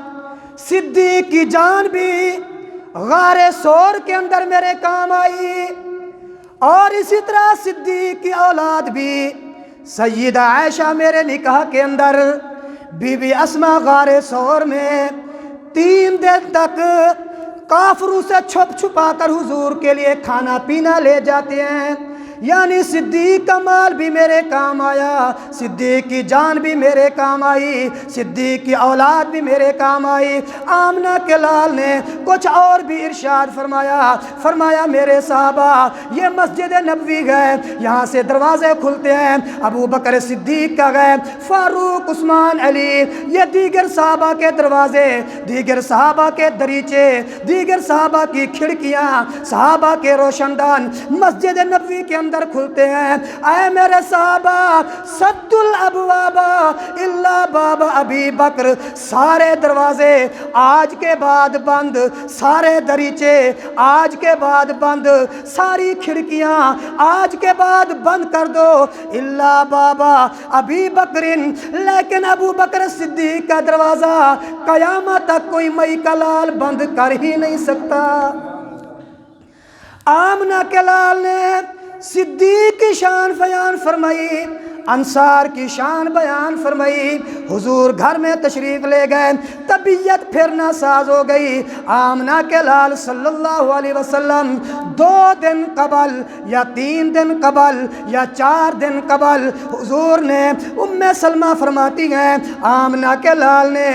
صدیق کی جان بھی غار ثور کے اندر میرے کام آئی، اور اسی طرح صدیق کی اولاد بھی سیدہ عائشہ میرے نکاح کے اندر، بی بی اسما غار ثور میں 3 دن تک کافروں سے چھپ چھپا کر حضور کے لیے کھانا پینا لے جاتے ہیں۔ یعنی صدیق کا مال بھی میرے کام آیا، صدیق کی جان بھی میرے کام آئی، صدیق کی اولاد بھی میرے کام آئی۔ آمنہ کے لال نے کچھ اور بھی ارشاد فرمایا میرے صحابہ یہ مسجد نبوی گئے، یہاں سے دروازے کھلتے ہیں، ابو بکر صدیق کا گئے، فاروق، عثمان، علی، یہ دیگر صحابہ کے دروازے، دیگر صحابہ کے دریچے، دیگر صحابہ کی کھڑکیاں، صحابہ کے روشن دان مسجد نبوی کے اندر کھلتے ہیں۔ اے میرے صحابہ، سد الابواب الا باب ابی بکر، سارے دروازے آج کے بعد بند، سارے دریچے آج کے بعد بند، ساری کھڑکیاں آج کے بعد بند کر دو، الا بابا ابی بکر، لیکن ابو بکر صدیق کا دروازہ قیامت تک کوئی مئی کا لال بند کر ہی نہیں سکتا۔ آمنہ کے لال نے صدیق کی شان بیان فرمائی، انصار کی شان بیان فرمائی۔ حضور گھر میں تشریف لے گئے، طبیعت پھر ناساز ہو گئی۔ آمنہ کے لال صلی اللہ علیہ وسلم 2 دن قبل یا 3 دن قبل یا 4 دن قبل حضور نے، ام سلمہ فرماتی ہیں آمنہ کے لال نے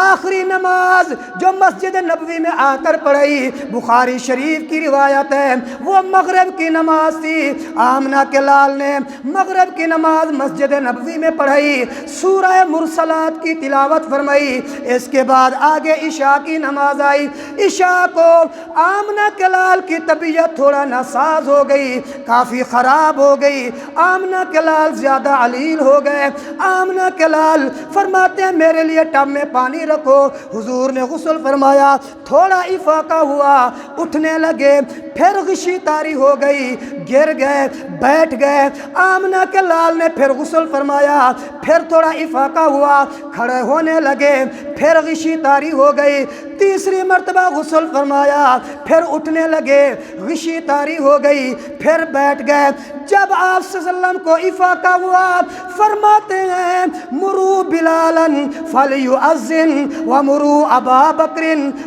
آخری نماز جو مسجد نبوی میں آ کر پڑھی، بخاری شریف کی روایت ہے، وہ مغرب کی نماز تھی۔ آمنہ کے لال نے مغرب کی نماز مسجد نبوی میں پڑھائی، سورہ مرسلات کی تلاوت فرمائی، اس کے بعد آگے عشاء کی نماز آئی۔ عشاء کو آمنہ کے لال کی طبیعت تھوڑا ناساز ہو گئی، کافی خراب ہو گئی، آمنہ کے لال زیادہ علیل ہو گئے۔ آمنہ کے لال فرماتے ہیں میرے لیے ٹب میں پانی رکھو، حضور نے غسل فرمایا، تھوڑا افاقہ ہوا، اٹھنے لگے، پھر غشی طاری ہو گئی، گر گئے، بیٹھ گئے۔ آمنہ کے لال نے پھر غسل فرمایا، پھر تھوڑا افاقہ ہوا، کھڑے ہونے لگے، پھر غشی طاری ہو گئی، تیسری مرتبہ غسل فرمایا، پھر اٹھنے لگے، غشی طاری ہو گئی، پھر بیٹھ گئے۔ جب آپ صلی اللہ علیہ وسلم کو افاقہ ہوا، فرماتے ہیں مرو بلالا فلیؤذن ومرو ابا بکر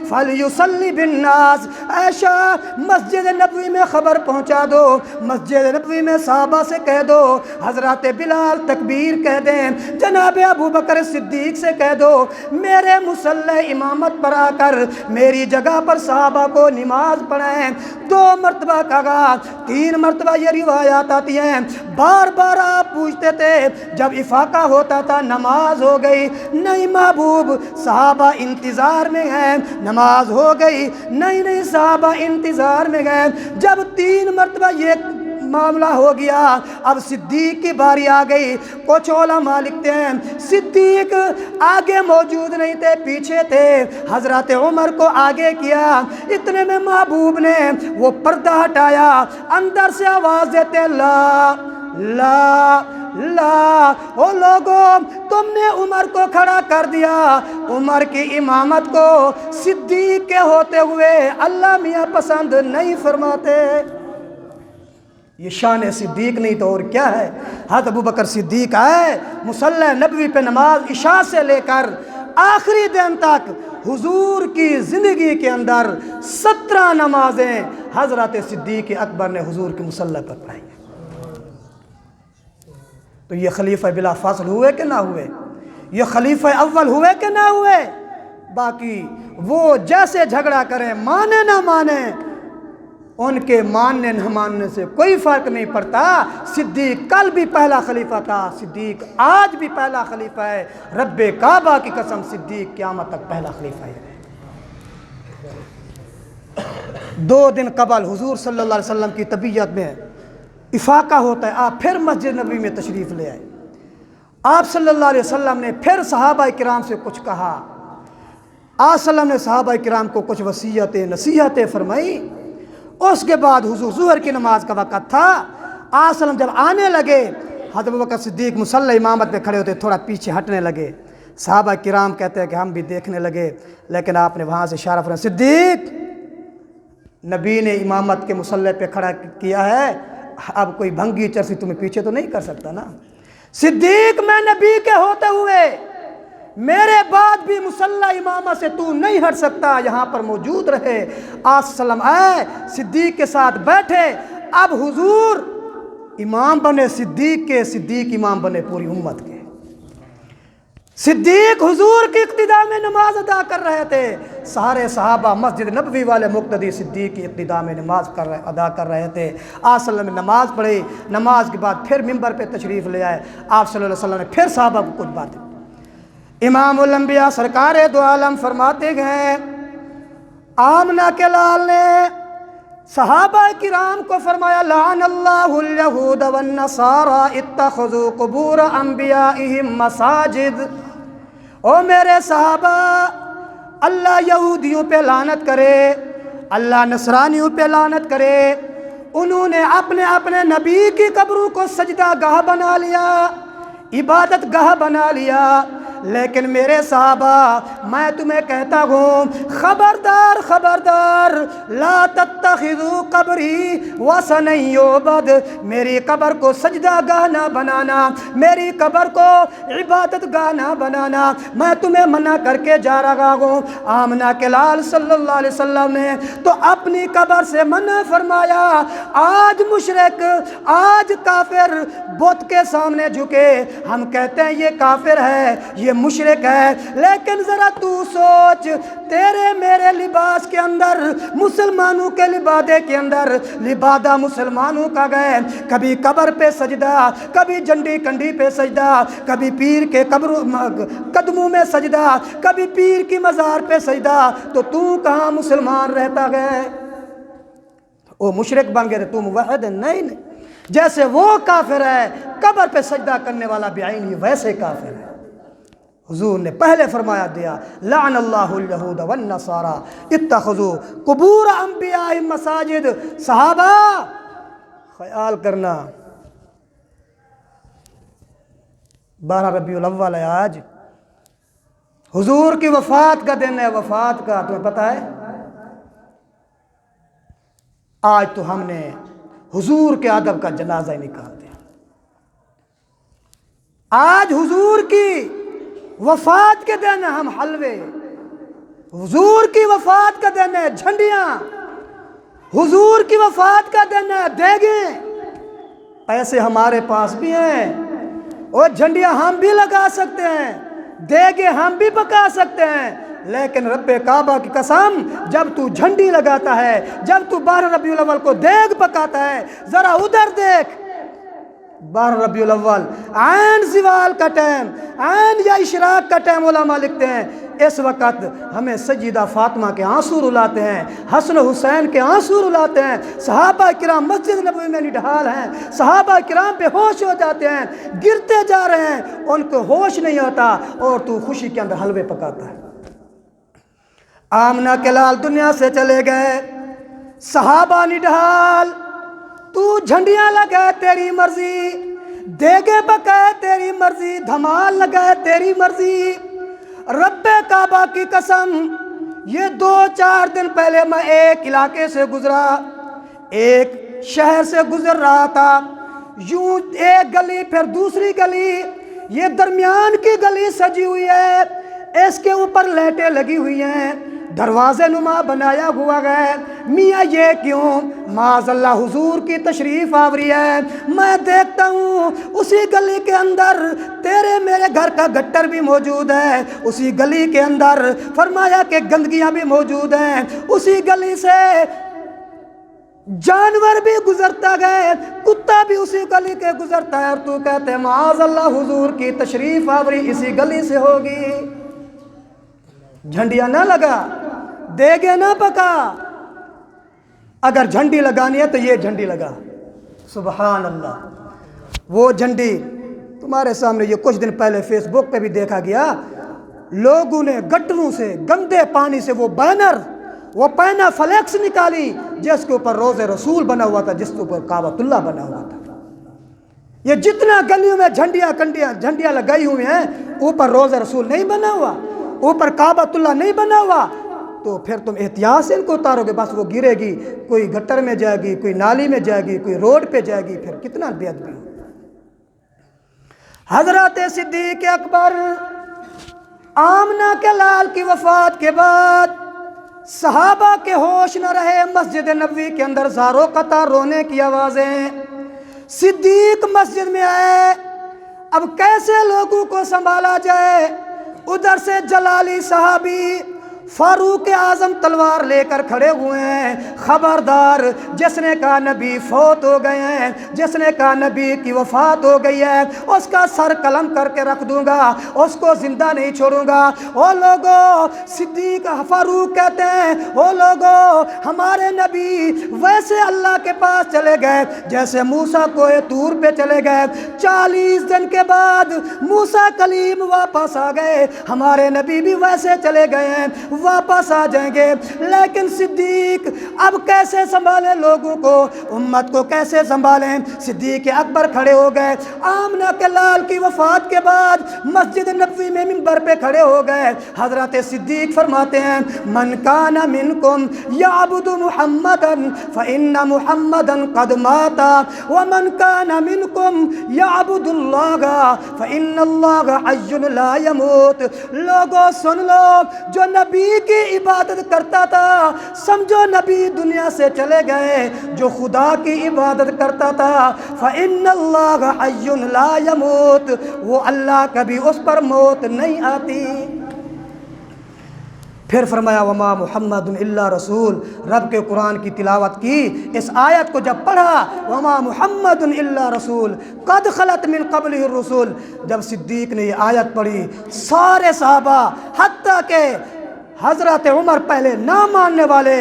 فلیصلی بالناس، عائشہ مسجد نبوی میں خبر پہنچا دو، مسجد نبوی میں صحابہ سے کہہ دو حضرت بلال تکبیر کہہ دیں، جناب ابو بکر صدیق سے کہہ دو میرے مصلی امامت پر آ کر میری جگہ پر صحابہ کو نماز پڑھائیں۔ 2 مرتبہ کہا، 3 مرتبہ یہ روایات آتی ہیں، بار بار آپ پوچھتے تھے، جب افاقہ ہوتا تھا نماز ہو گئی، نہیں محبوب صحابہ انتظار میں ہیں، نماز ہو گئی، نہیں صحابہ انتظار میں گئے۔ جب 3 مرتبہ یہ معاملہ ہو گیا، اب صدیق کی باری آ گئی۔ کچھ علماء لکھتے ہیں صدیق آگے موجود نہیں تھے، پیچھے تھے، حضرت عمر کو آگے کیا، اتنے میں محبوب نے وہ پردہ ہٹایا، اندر سے آواز دیتے لا لا لا، او لوگوں تم نے عمر کو کھڑا کر دیا، عمر کی امامت کو صدیق کے ہوتے ہوئے اللہ میاں پسند نہیں فرماتے۔ یہ شان صدیق نہیں تو اور کیا ہے۔ حضرت ابو بکر صدیق آئے، مصلی نبوی پہ نماز عشاء سے لے کر آخری دن تک حضور کی زندگی کے اندر 17 نمازیں حضرت صدیق اکبر نے حضور کی مصلی پر پڑھائی۔ تو یہ خلیفہ بلا فاصل ہوئے کہ نہ ہوئے؟ یہ خلیفہ اول ہوئے کہ نہ ہوئے؟ باقی وہ جیسے جھگڑا کریں، مانے نہ مانیں، ان کے ماننے نہ ماننے سے کوئی فرق نہیں پڑتا۔ صدیق کل بھی پہلا خلیفہ تھا، صدیق آج بھی پہلا خلیفہ ہے، رب کعبہ کی قسم صدیق قیامت تک پہلا خلیفہ ہے۔ 2 دن قبل حضور صلی اللہ علیہ وسلم کی طبیعت میں افاقہ ہوتا ہے، آپ پھر مسجد نبوی میں تشریف لے آئے، آپ صلی اللہ علیہ وسلم نے پھر صحابہ کرام سے کچھ کہا، آپ صلی اللہ علیہ وسلم نے صحابہ کرام کو کچھ وصیتیں نصیحتیں فرمائی، اس کے بعد حضور ظہر کی نماز کا وقت تھا، آج وسلم جب آنے لگے، حضرت ابوبکر صدیق مصلی امامت پہ کھڑے ہوتے، تھوڑا پیچھے ہٹنے لگے، صحابہ کرام کہتے ہیں کہ ہم بھی دیکھنے لگے، لیکن آپ نے وہاں سے اشارہ فرمایا، صدیق نبی نے امامت کے مصلی پہ کھڑا کیا ہے، اب کوئی بھنگی چرسی تمہیں پیچھے تو نہیں کر سکتا نا۔ صدیق میں نبی کے ہوتے ہوئے میرے بعد بھی مصلی امامت سے تو نہیں ہٹ سکتا، یہاں پر موجود رہے۔ آج وسلم آئے، صدیق کے ساتھ بیٹھے، اب حضور امام بنے صدیق کے، صدیق امام بنے پوری امت کے۔ صدیق حضور کی اقتداء میں نماز ادا کر رہے تھے، سارے صحابہ مسجد نبوی والے مقتدی صدیق کی اقتداء میں نماز ادا کر رہے تھے۔ آپ صلی اللہ علیہ وسلم نے نماز پڑھی، نماز کے بعد پھر ممبر پہ تشریف لے آئے، آپ صلی اللہ علیہ وسلم نے پھر صحابہ کو کچھ باتیں۔ امام الانبیاء سرکار دو عالم فرماتے گئے، آمنہ کے لال نے صحابہ کرام کو فرمایا، لعن اللہ الیہود والنصارى اتخذوا قبور انبیائہم مساجد۔ او میرے صحابہ، اللہ یہودیوں پہ لعنت کرے، اللہ نصرانیوں پہ لعنت کرے، انہوں نے اپنے اپنے نبی کی قبروں کو سجدہ گاہ بنا لیا، عبادت گاہ بنا لیا۔ لیکن میرے صحابہ، میں تمہیں کہتا ہوں، خبردار خبردار، لا تتخذوا قبری وثنا یعبد، میری قبر کو سجدہ گاہ نہ بنانا، میری قبر کو عبادت گاہ نہ بنانا، میں تمہیں منع کر کے جا رہا ہوں۔ آمنہ کے لال صلی اللہ علیہ وسلم نے تو اپنی قبر سے منع فرمایا۔ آج مشرک، آج کافر بت کے سامنے جھکے، ہم کہتے ہیں یہ کافر ہے، یہ مشرک ہے، لیکن ذرا تو سوچ، تیرے میرے لباس کے اندر، مسلمانوں کے لبادے کے اندر لبادہ مسلمانوں کا گئے، کبھی قبر پہ سجدہ، کبھی جھنڈی کنڈی پہ سجدہ، کبھی پیر کے قدموں میں سجدہ، کبھی پیر کی مزار پہ سجدہ، تو کہاں مسلمان رہتا گئے؟ وہ مشرک بن گئے، تو موحد ہے؟ نہیں، جیسے وہ کافر ہے، قبر پہ سجدہ کرنے والا بعینی ویسے کافر ہے۔ حضور نے پہلے فرمایا دیا، لعن اللہ الیہود والنصارى اتخذوا قبور انبیائہم مساجد۔ صحابہ خیال کرنا، 12 ربیع الاول ہے آج، حضور کی وفات کا دن ہے، وفات کا تمہیں پتہ ہے؟ آج تو ہم نے حضور کے ادب کا جنازہ ہی نکال دیا۔ آج حضور کی وفات کے دن ہم حلوے، حضور کی وفات کا دن ہے جھنڈیاں، حضور کی وفات کا دن ہے دیگیں۔ پیسے ہمارے پاس بھی ہیں، اور جھنڈیاں ہم بھی لگا سکتے ہیں، دیگیں ہم بھی پکا سکتے ہیں، لیکن رب کعبہ کی قسم، جب تو جھنڈی لگاتا ہے، جب تو 12 ربیع الاول کو دیگ پکاتا ہے، ذرا ادھر دیکھ، 12 ربیع الاول عین زوال کا ٹائم، عین یا اشراق کا ٹائم، علماء لکھتے ہیں اس وقت ہمیں سیدہ فاطمہ کے آنسو رلاتے ہیں، حسن حسین کے آنسو رلاتے ہیں، صحابہ کرام مسجد نبوی میں نڈھال ہیں، صحابہ کرام بے ہوش ہو جاتے ہیں، گرتے جا رہے ہیں، ان کو ہوش نہیں ہوتا، اور تو خوشی کے اندر حلوے پکاتا ہے۔ آمنہ کے لال دنیا سے چلے گئے، صحابہ نڈھال، تو جھنڈیاں لگائے تیری مرضی، دیگے پکائے تیری مرضی، دھمال لگائے تیری مرضی، رب کعبہ کی قسم، یہ 2-4 دن پہلے میں ایک علاقے سے گزرا، ایک شہر سے گزر رہا تھا، یوں ایک گلی پھر دوسری گلی، یہ درمیان کی گلی سجی ہوئی ہے، اس کے اوپر لائٹیں لگی ہوئی ہیں، دروازے نما بنایا ہوا ہے۔ میاں یہ کیوں؟ معاذ اللہ حضور کی تشریف آوری ہے۔ میں دیکھتا ہوں اسی گلی کے اندر تیرے میرے گھر کا گٹر بھی موجود ہے، اسی گلی کے اندر فرمایا کہ گندگیاں بھی موجود ہیں، اسی گلی سے جانور بھی گزرتا گئے، کتا بھی اسی گلی کے گزرتا ہے، اور تو کہتے ہیں معاذ اللہ حضور کی تشریف آوری اسی گلی سے ہوگی۔ جھنڈیاں نہ لگا، دیگے نہ پکا، اگر جھنڈی لگانی ہے تو یہ جھنڈی لگا۔ سبحان اللہ۔ وہ جھنڈی تمہارے سامنے یہ کچھ دن پہلے فیس بک پہ بھی دیکھا گیا، لوگوں نے گٹروں سے، گندے پانی سے وہ بینر وہ پینا فلیکس نکالی جس کے اوپر روز رسول بنا ہوا تھا، جس کے اوپر کعبۃ اللہ بنا ہوا تھا۔ یہ جتنا گلیوں میں جھنڈیاں لگائی ہوئی ہیں، اوپر روز رسول نہیں بنا ہوا، اوپر کعبۃ اللہ نہیں بنا ہوا، تو پھر تم احتیاط سے ان کو اتارو گے، بس وہ گرے گی، کوئی گٹر میں جائے گی، کوئی نالی میں جائے گی، کوئی روڈ پہ جائے گی، پھر کتنا بے ادبی ہو۔ حضرت صدیق اکبر آمنہ کے لال کی وفات کے بعد صحابہ کے ہوش نہ رہے، مسجد نبوی کے اندر زاروں قطار رونے کی آوازیں۔ صدیق مسجد میں آئے، اب کیسے لوگوں کو سنبھالا جائے؟ ادھر سے جلالی صحابی فاروق اعظم تلوار لے کر کھڑے ہوئے ہیں، خبردار، جس نے کہا نبی فوت ہو گئے ہیں، جس نے کہا نبی کی وفات ہو گئی ہے، اس کا سر قلم کر کے رکھ دوں گا، اس کو زندہ نہیں چھوڑوں گا۔ او لوگو، صدیق فاروق کہتے ہیں، او لوگو، ہمارے نبی ویسے اللہ کے پاس چلے گئے جیسے موسیٰ کوہ طور پہ چلے گئے، 40 دن کے بعد موسیٰ کلیم واپس آ گئے، ہمارے نبی بھی ویسے چلے گئے ہیں، واپس آ جائیں گے۔ لیکن صدیق اب کیسے سنبھالیں لوگوں کو، امت کو کیسے سنبھالیں؟ صدیق اکبر کھڑے ہو گئے، آمنہ کے لال کی وفات کے بعد مسجد نبوی میں منبر پہ کھڑے ہو گئے۔ حضرت صدیق فرماتے ہیں، من کان منکم یعبد محمدا فإن محمدا قد مات ومن کان منکم یعبد اللہ فإن اللہ حی لا يموت۔ لوگوں سن لو، جو نبی کی عبادت کرتا تھا سمجھو نبی دنیا سے چلے گئے، جو خدا کی عبادت کرتا تھا فإن اللہ حی لا يموت، وہ اللہ کبھی اس پر موت نہیں آتی۔ پھر فرمایا وما محمد الا رسول، رب کے قرآن کی تلاوت کی، اس آیت کو جب پڑھا وما محمد الا رسول قد خلت من قبلہ الرسول، جب صدیق نے یہ آیت پڑھی سارے صحابہ حتیٰ کہ حضرت عمر پہلے نہ ماننے والے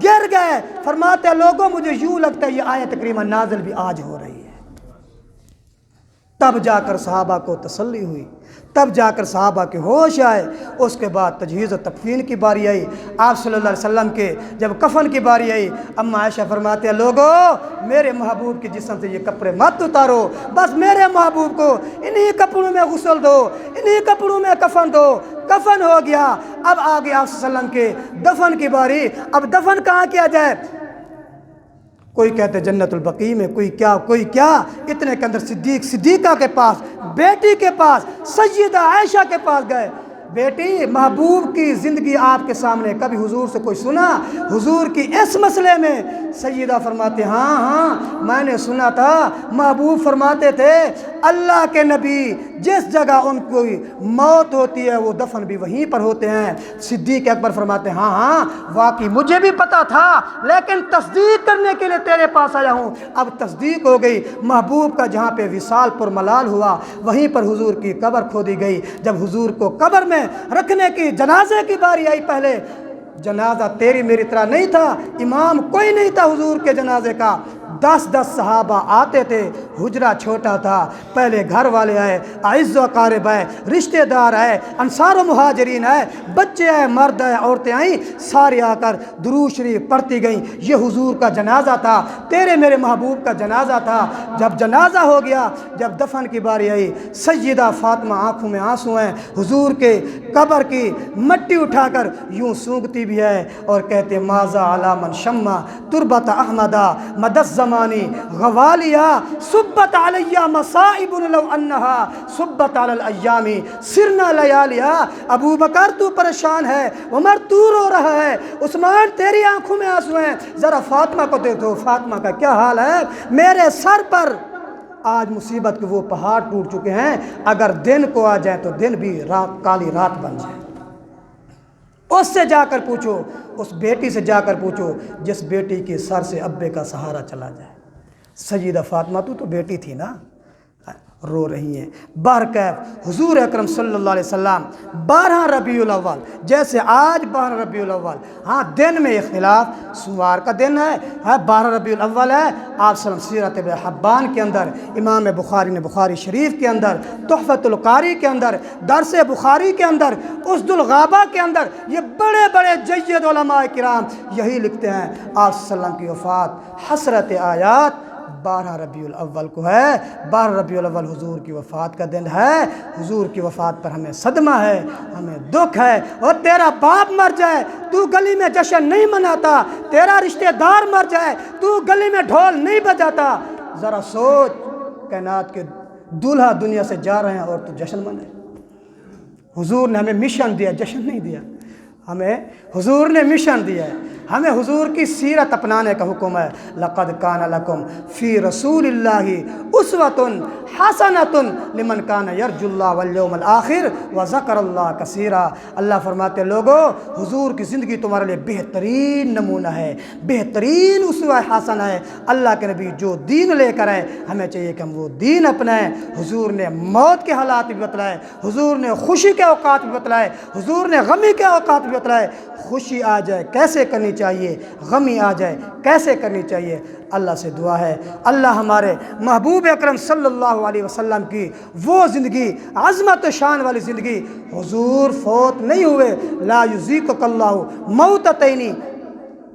گر گئے، فرماتے لوگوں مجھے یوں لگتا ہے یہ آیت کریمہ نازل بھی آج ہو رہی ہے۔ تب جا کر صحابہ کو تسلی ہوئی، تب جا کر صحابہ کے ہوش آئے۔ اس کے بعد تجہیز و تکفین کی باری آئی، آپ صلی اللہ علیہ وسلم کے جب کفن کی باری آئی، اما عائشہ فرماتے ہیں لوگو میرے محبوب کے جسم سے یہ کپڑے مت اتارو، بس میرے محبوب کو انہی کپڑوں میں غسل دو، انہی کپڑوں میں کفن دو۔ کفن ہو گیا، اب آگے آپ صلی اللہ علیہ وسلم کے دفن کی باری۔ اب دفن کہاں کیا جائے؟ کوئی کہتے جنت البقیع میں، کوئی کیا، اتنے کے اندر صدیقہ کے پاس، بیٹی کے پاس، سیدہ عائشہ کے پاس گئے۔ بیٹی، محبوب کی زندگی آپ کے سامنے، کبھی حضور سے کوئی سنا حضور کی اس مسئلے میں؟ سیدہ فرماتے ہاں میں نے سنا تھا، محبوب فرماتے تھے اللہ کے نبی جس جگہ ان کو موت ہوتی ہے وہ دفن بھی وہیں پر ہوتے ہیں۔ صدیق اکبر فرماتے ہاں واقعی مجھے بھی پتا تھا، لیکن تصدیق کرنے کے لیے تیرے پاس آیا ہوں۔ اب تصدیق ہو گئی، محبوب کا جہاں پہ وصال پر ملال ہوا وہیں پر حضور کی قبر کھودی گئی۔ جب حضور کو قبر میں رکھنے کی جنازے کی باری آئی، پہلے جنازہ تیری میری طرح نہیں تھا، امام کوئی نہیں تھا حضور کے جنازے کا، 10 صحابہ آتے تھے، حجرہ چھوٹا تھا، پہلے گھر والے آئے، اعز و اقارب آئے، رشتہ دار آئے، انصار و مہاجرین آئے، بچے آئے، مرد آئے، عورتیں آئیں، سارے آ کر درود شریف پڑھتی گئیں۔ یہ حضور کا جنازہ تھا، تیرے میرے محبوب کا جنازہ تھا۔ جب جنازہ ہو گیا، جب دفن کی باری آئی، سیدہ فاطمہ آنکھوں میں آنسو ہیں، حضور کے قبر کی مٹی اٹھا کر یوں سونگتی بھی ہے اور کہتے ماذا علی من شمع تربت احمدہ مدد زمانی غوالیہ صبت علیہ مصائب لو انہا صبت علی الایام سرنا لیالیہ۔ ابو بکر تو پریشان ہے، عمر تو رو رہا ہے، عثمان تیری آنکھوں میں آنسو ہیں، ذرا فاطمہ کو دیکھو فاطمہ کا کیا حال ہے۔ میرے سر پر آج مصیبت کے وہ پہاڑ ٹوٹ چکے ہیں، اگر دن کو آ جائے تو دن بھی رات کالی رات بن جائے۔ اس سے جا کر پوچھو، اس بیٹی سے جا کر پوچھو جس بیٹی کے سر سے ابے کا سہارا چلا جائے۔ سیدہ فاطمہ تو بیٹی تھی نا، رو رہی ہیں۔ بہرکیف حضور اکرم صلی اللہ علیہ وسلم 12 ربیع الاول، جیسے آج 12 ربیع الاول، ہاں دن میں اختلاف، سوار کا دن ہے 12 ربیع الاول ہے، آپ صلی اللہ علیہ وسلم سیرت ابن حبان کے اندر، امام بخاری نے بخاری شریف کے اندر، تحفۃ القاری کے اندر، درس بخاری کے اندر، اسد الغابہ کے اندر، یہ بڑے بڑے جید علماء کرام یہی لکھتے ہیں آپ صلی اللہ علیہ وسلم کی وفات حسرت آیات 12 ربیع الاول کو ہے۔ 12 ربیع الاول حضور کی وفات کا دن ہے۔ حضور کی وفات پر ہمیں صدمہ ہے، ہمیں دکھ ہے۔ اور تیرا باپ مر جائے تو گلی میں جشن نہیں مناتا، تیرا رشتہ دار مر جائے تو گلی میں ڈھول نہیں بجاتا۔ ذرا سوچ، کائنات کے دولہا دنیا سے جا رہے ہیں اور تو جشن منائے۔ حضور نے ہمیں مشن دیا، جشن نہیں دیا، ہمیں حضور نے مشن دیا ہے، ہمیں حضور کی سیرت اپنانے کا حکم ہے۔ لقد کان لکم فی رسول اللہ اسوۃ حسنۃ لمن کان یرجو اللہ والیوم الآخر وذکر اللہ کثیرا۔ اللہ فرماتے لوگو حضور کی زندگی تمہارے لیے بہترین نمونہ ہے، بہترین اسوہ حسنہ ہے۔ اللہ کے نبی جو دین لے کر آئے ہمیں چاہیے کہ ہم وہ دین اپنائیں۔ حضور نے موت کے حالات بھی بتلائے، حضور نے خوشی کے اوقات بھی بتلائے، حضور نے غمی کے اوقات بھی بتلائے۔ خوشی آ جائے کیسے کرنی چاہیے، غمی آ جائے کیسے کرنی چاہیے۔ اللہ سے دعا ہے اللہ ہمارے محبوب اکرم صلی اللہ علیہ وسلم کی وہ زندگی، عظمت و شان والی زندگی، حضور فوت نہیں ہوئے، لا یذیقک اللہ موتتین،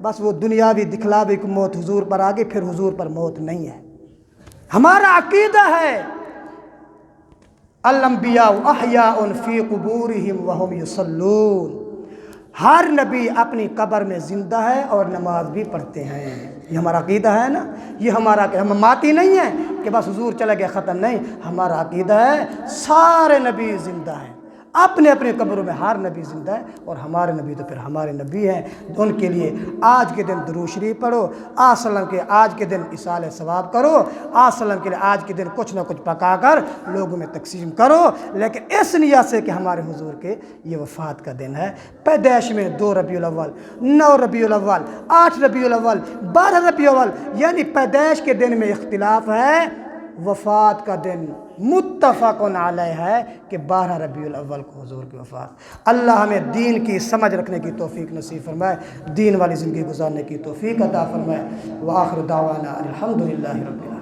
بس وہ دنیاوی دکھلاوے کی موت حضور پر آگے، پھر حضور پر موت نہیں ہے۔ ہمارا عقیدہ ہے الانبیاء احیاء فی قبورہم وہم یصلون، ہر نبی اپنی قبر میں زندہ ہے اور نماز بھی پڑھتے ہیں۔ یہ ہمارا عقیدہ ہے نا، یہ ہمارا، ہم ماتی نہیں ہیں کہ بس حضور چلا گیا ختم، نہیں، ہمارا عقیدہ ہے سارے نبی زندہ ہیں، اپنے اپنے قبروں میں ہر نبی زندہ ہے، اور ہمارے نبی تو پھر ہمارے نبی ہیں۔ ان کے لیے آج کے دن درود شریف پڑھو، آپ صلی اللہ علیہ وسلم کے آج کے دن ایصال ثواب کرو، آپ صلی اللہ علیہ وسلم کے لیے آج کے دن کچھ نہ کچھ پکا کر لوگوں میں تقسیم کرو، لیکن اس نیت سے کہ ہمارے حضور کے یہ وفات کا دن ہے۔ پیدائش میں 2 ربیع الاول، 9 ربیع الاول، 8 ربیع الاول، 12 ربیع الاول، یعنی پیدائش کے دن میں اختلاف ہے، وفات کا دن متفق علیہ ہے کہ 12 ربیع الاول کو حضور کی وفات۔ اللہ ہمیں دین کی سمجھ رکھنے کی توفیق نصیب فرمائے، دین والی زندگی گزارنے کی توفیق عطا فرمائے۔ وآخر دعوانا الحمدللہ رب العالمین۔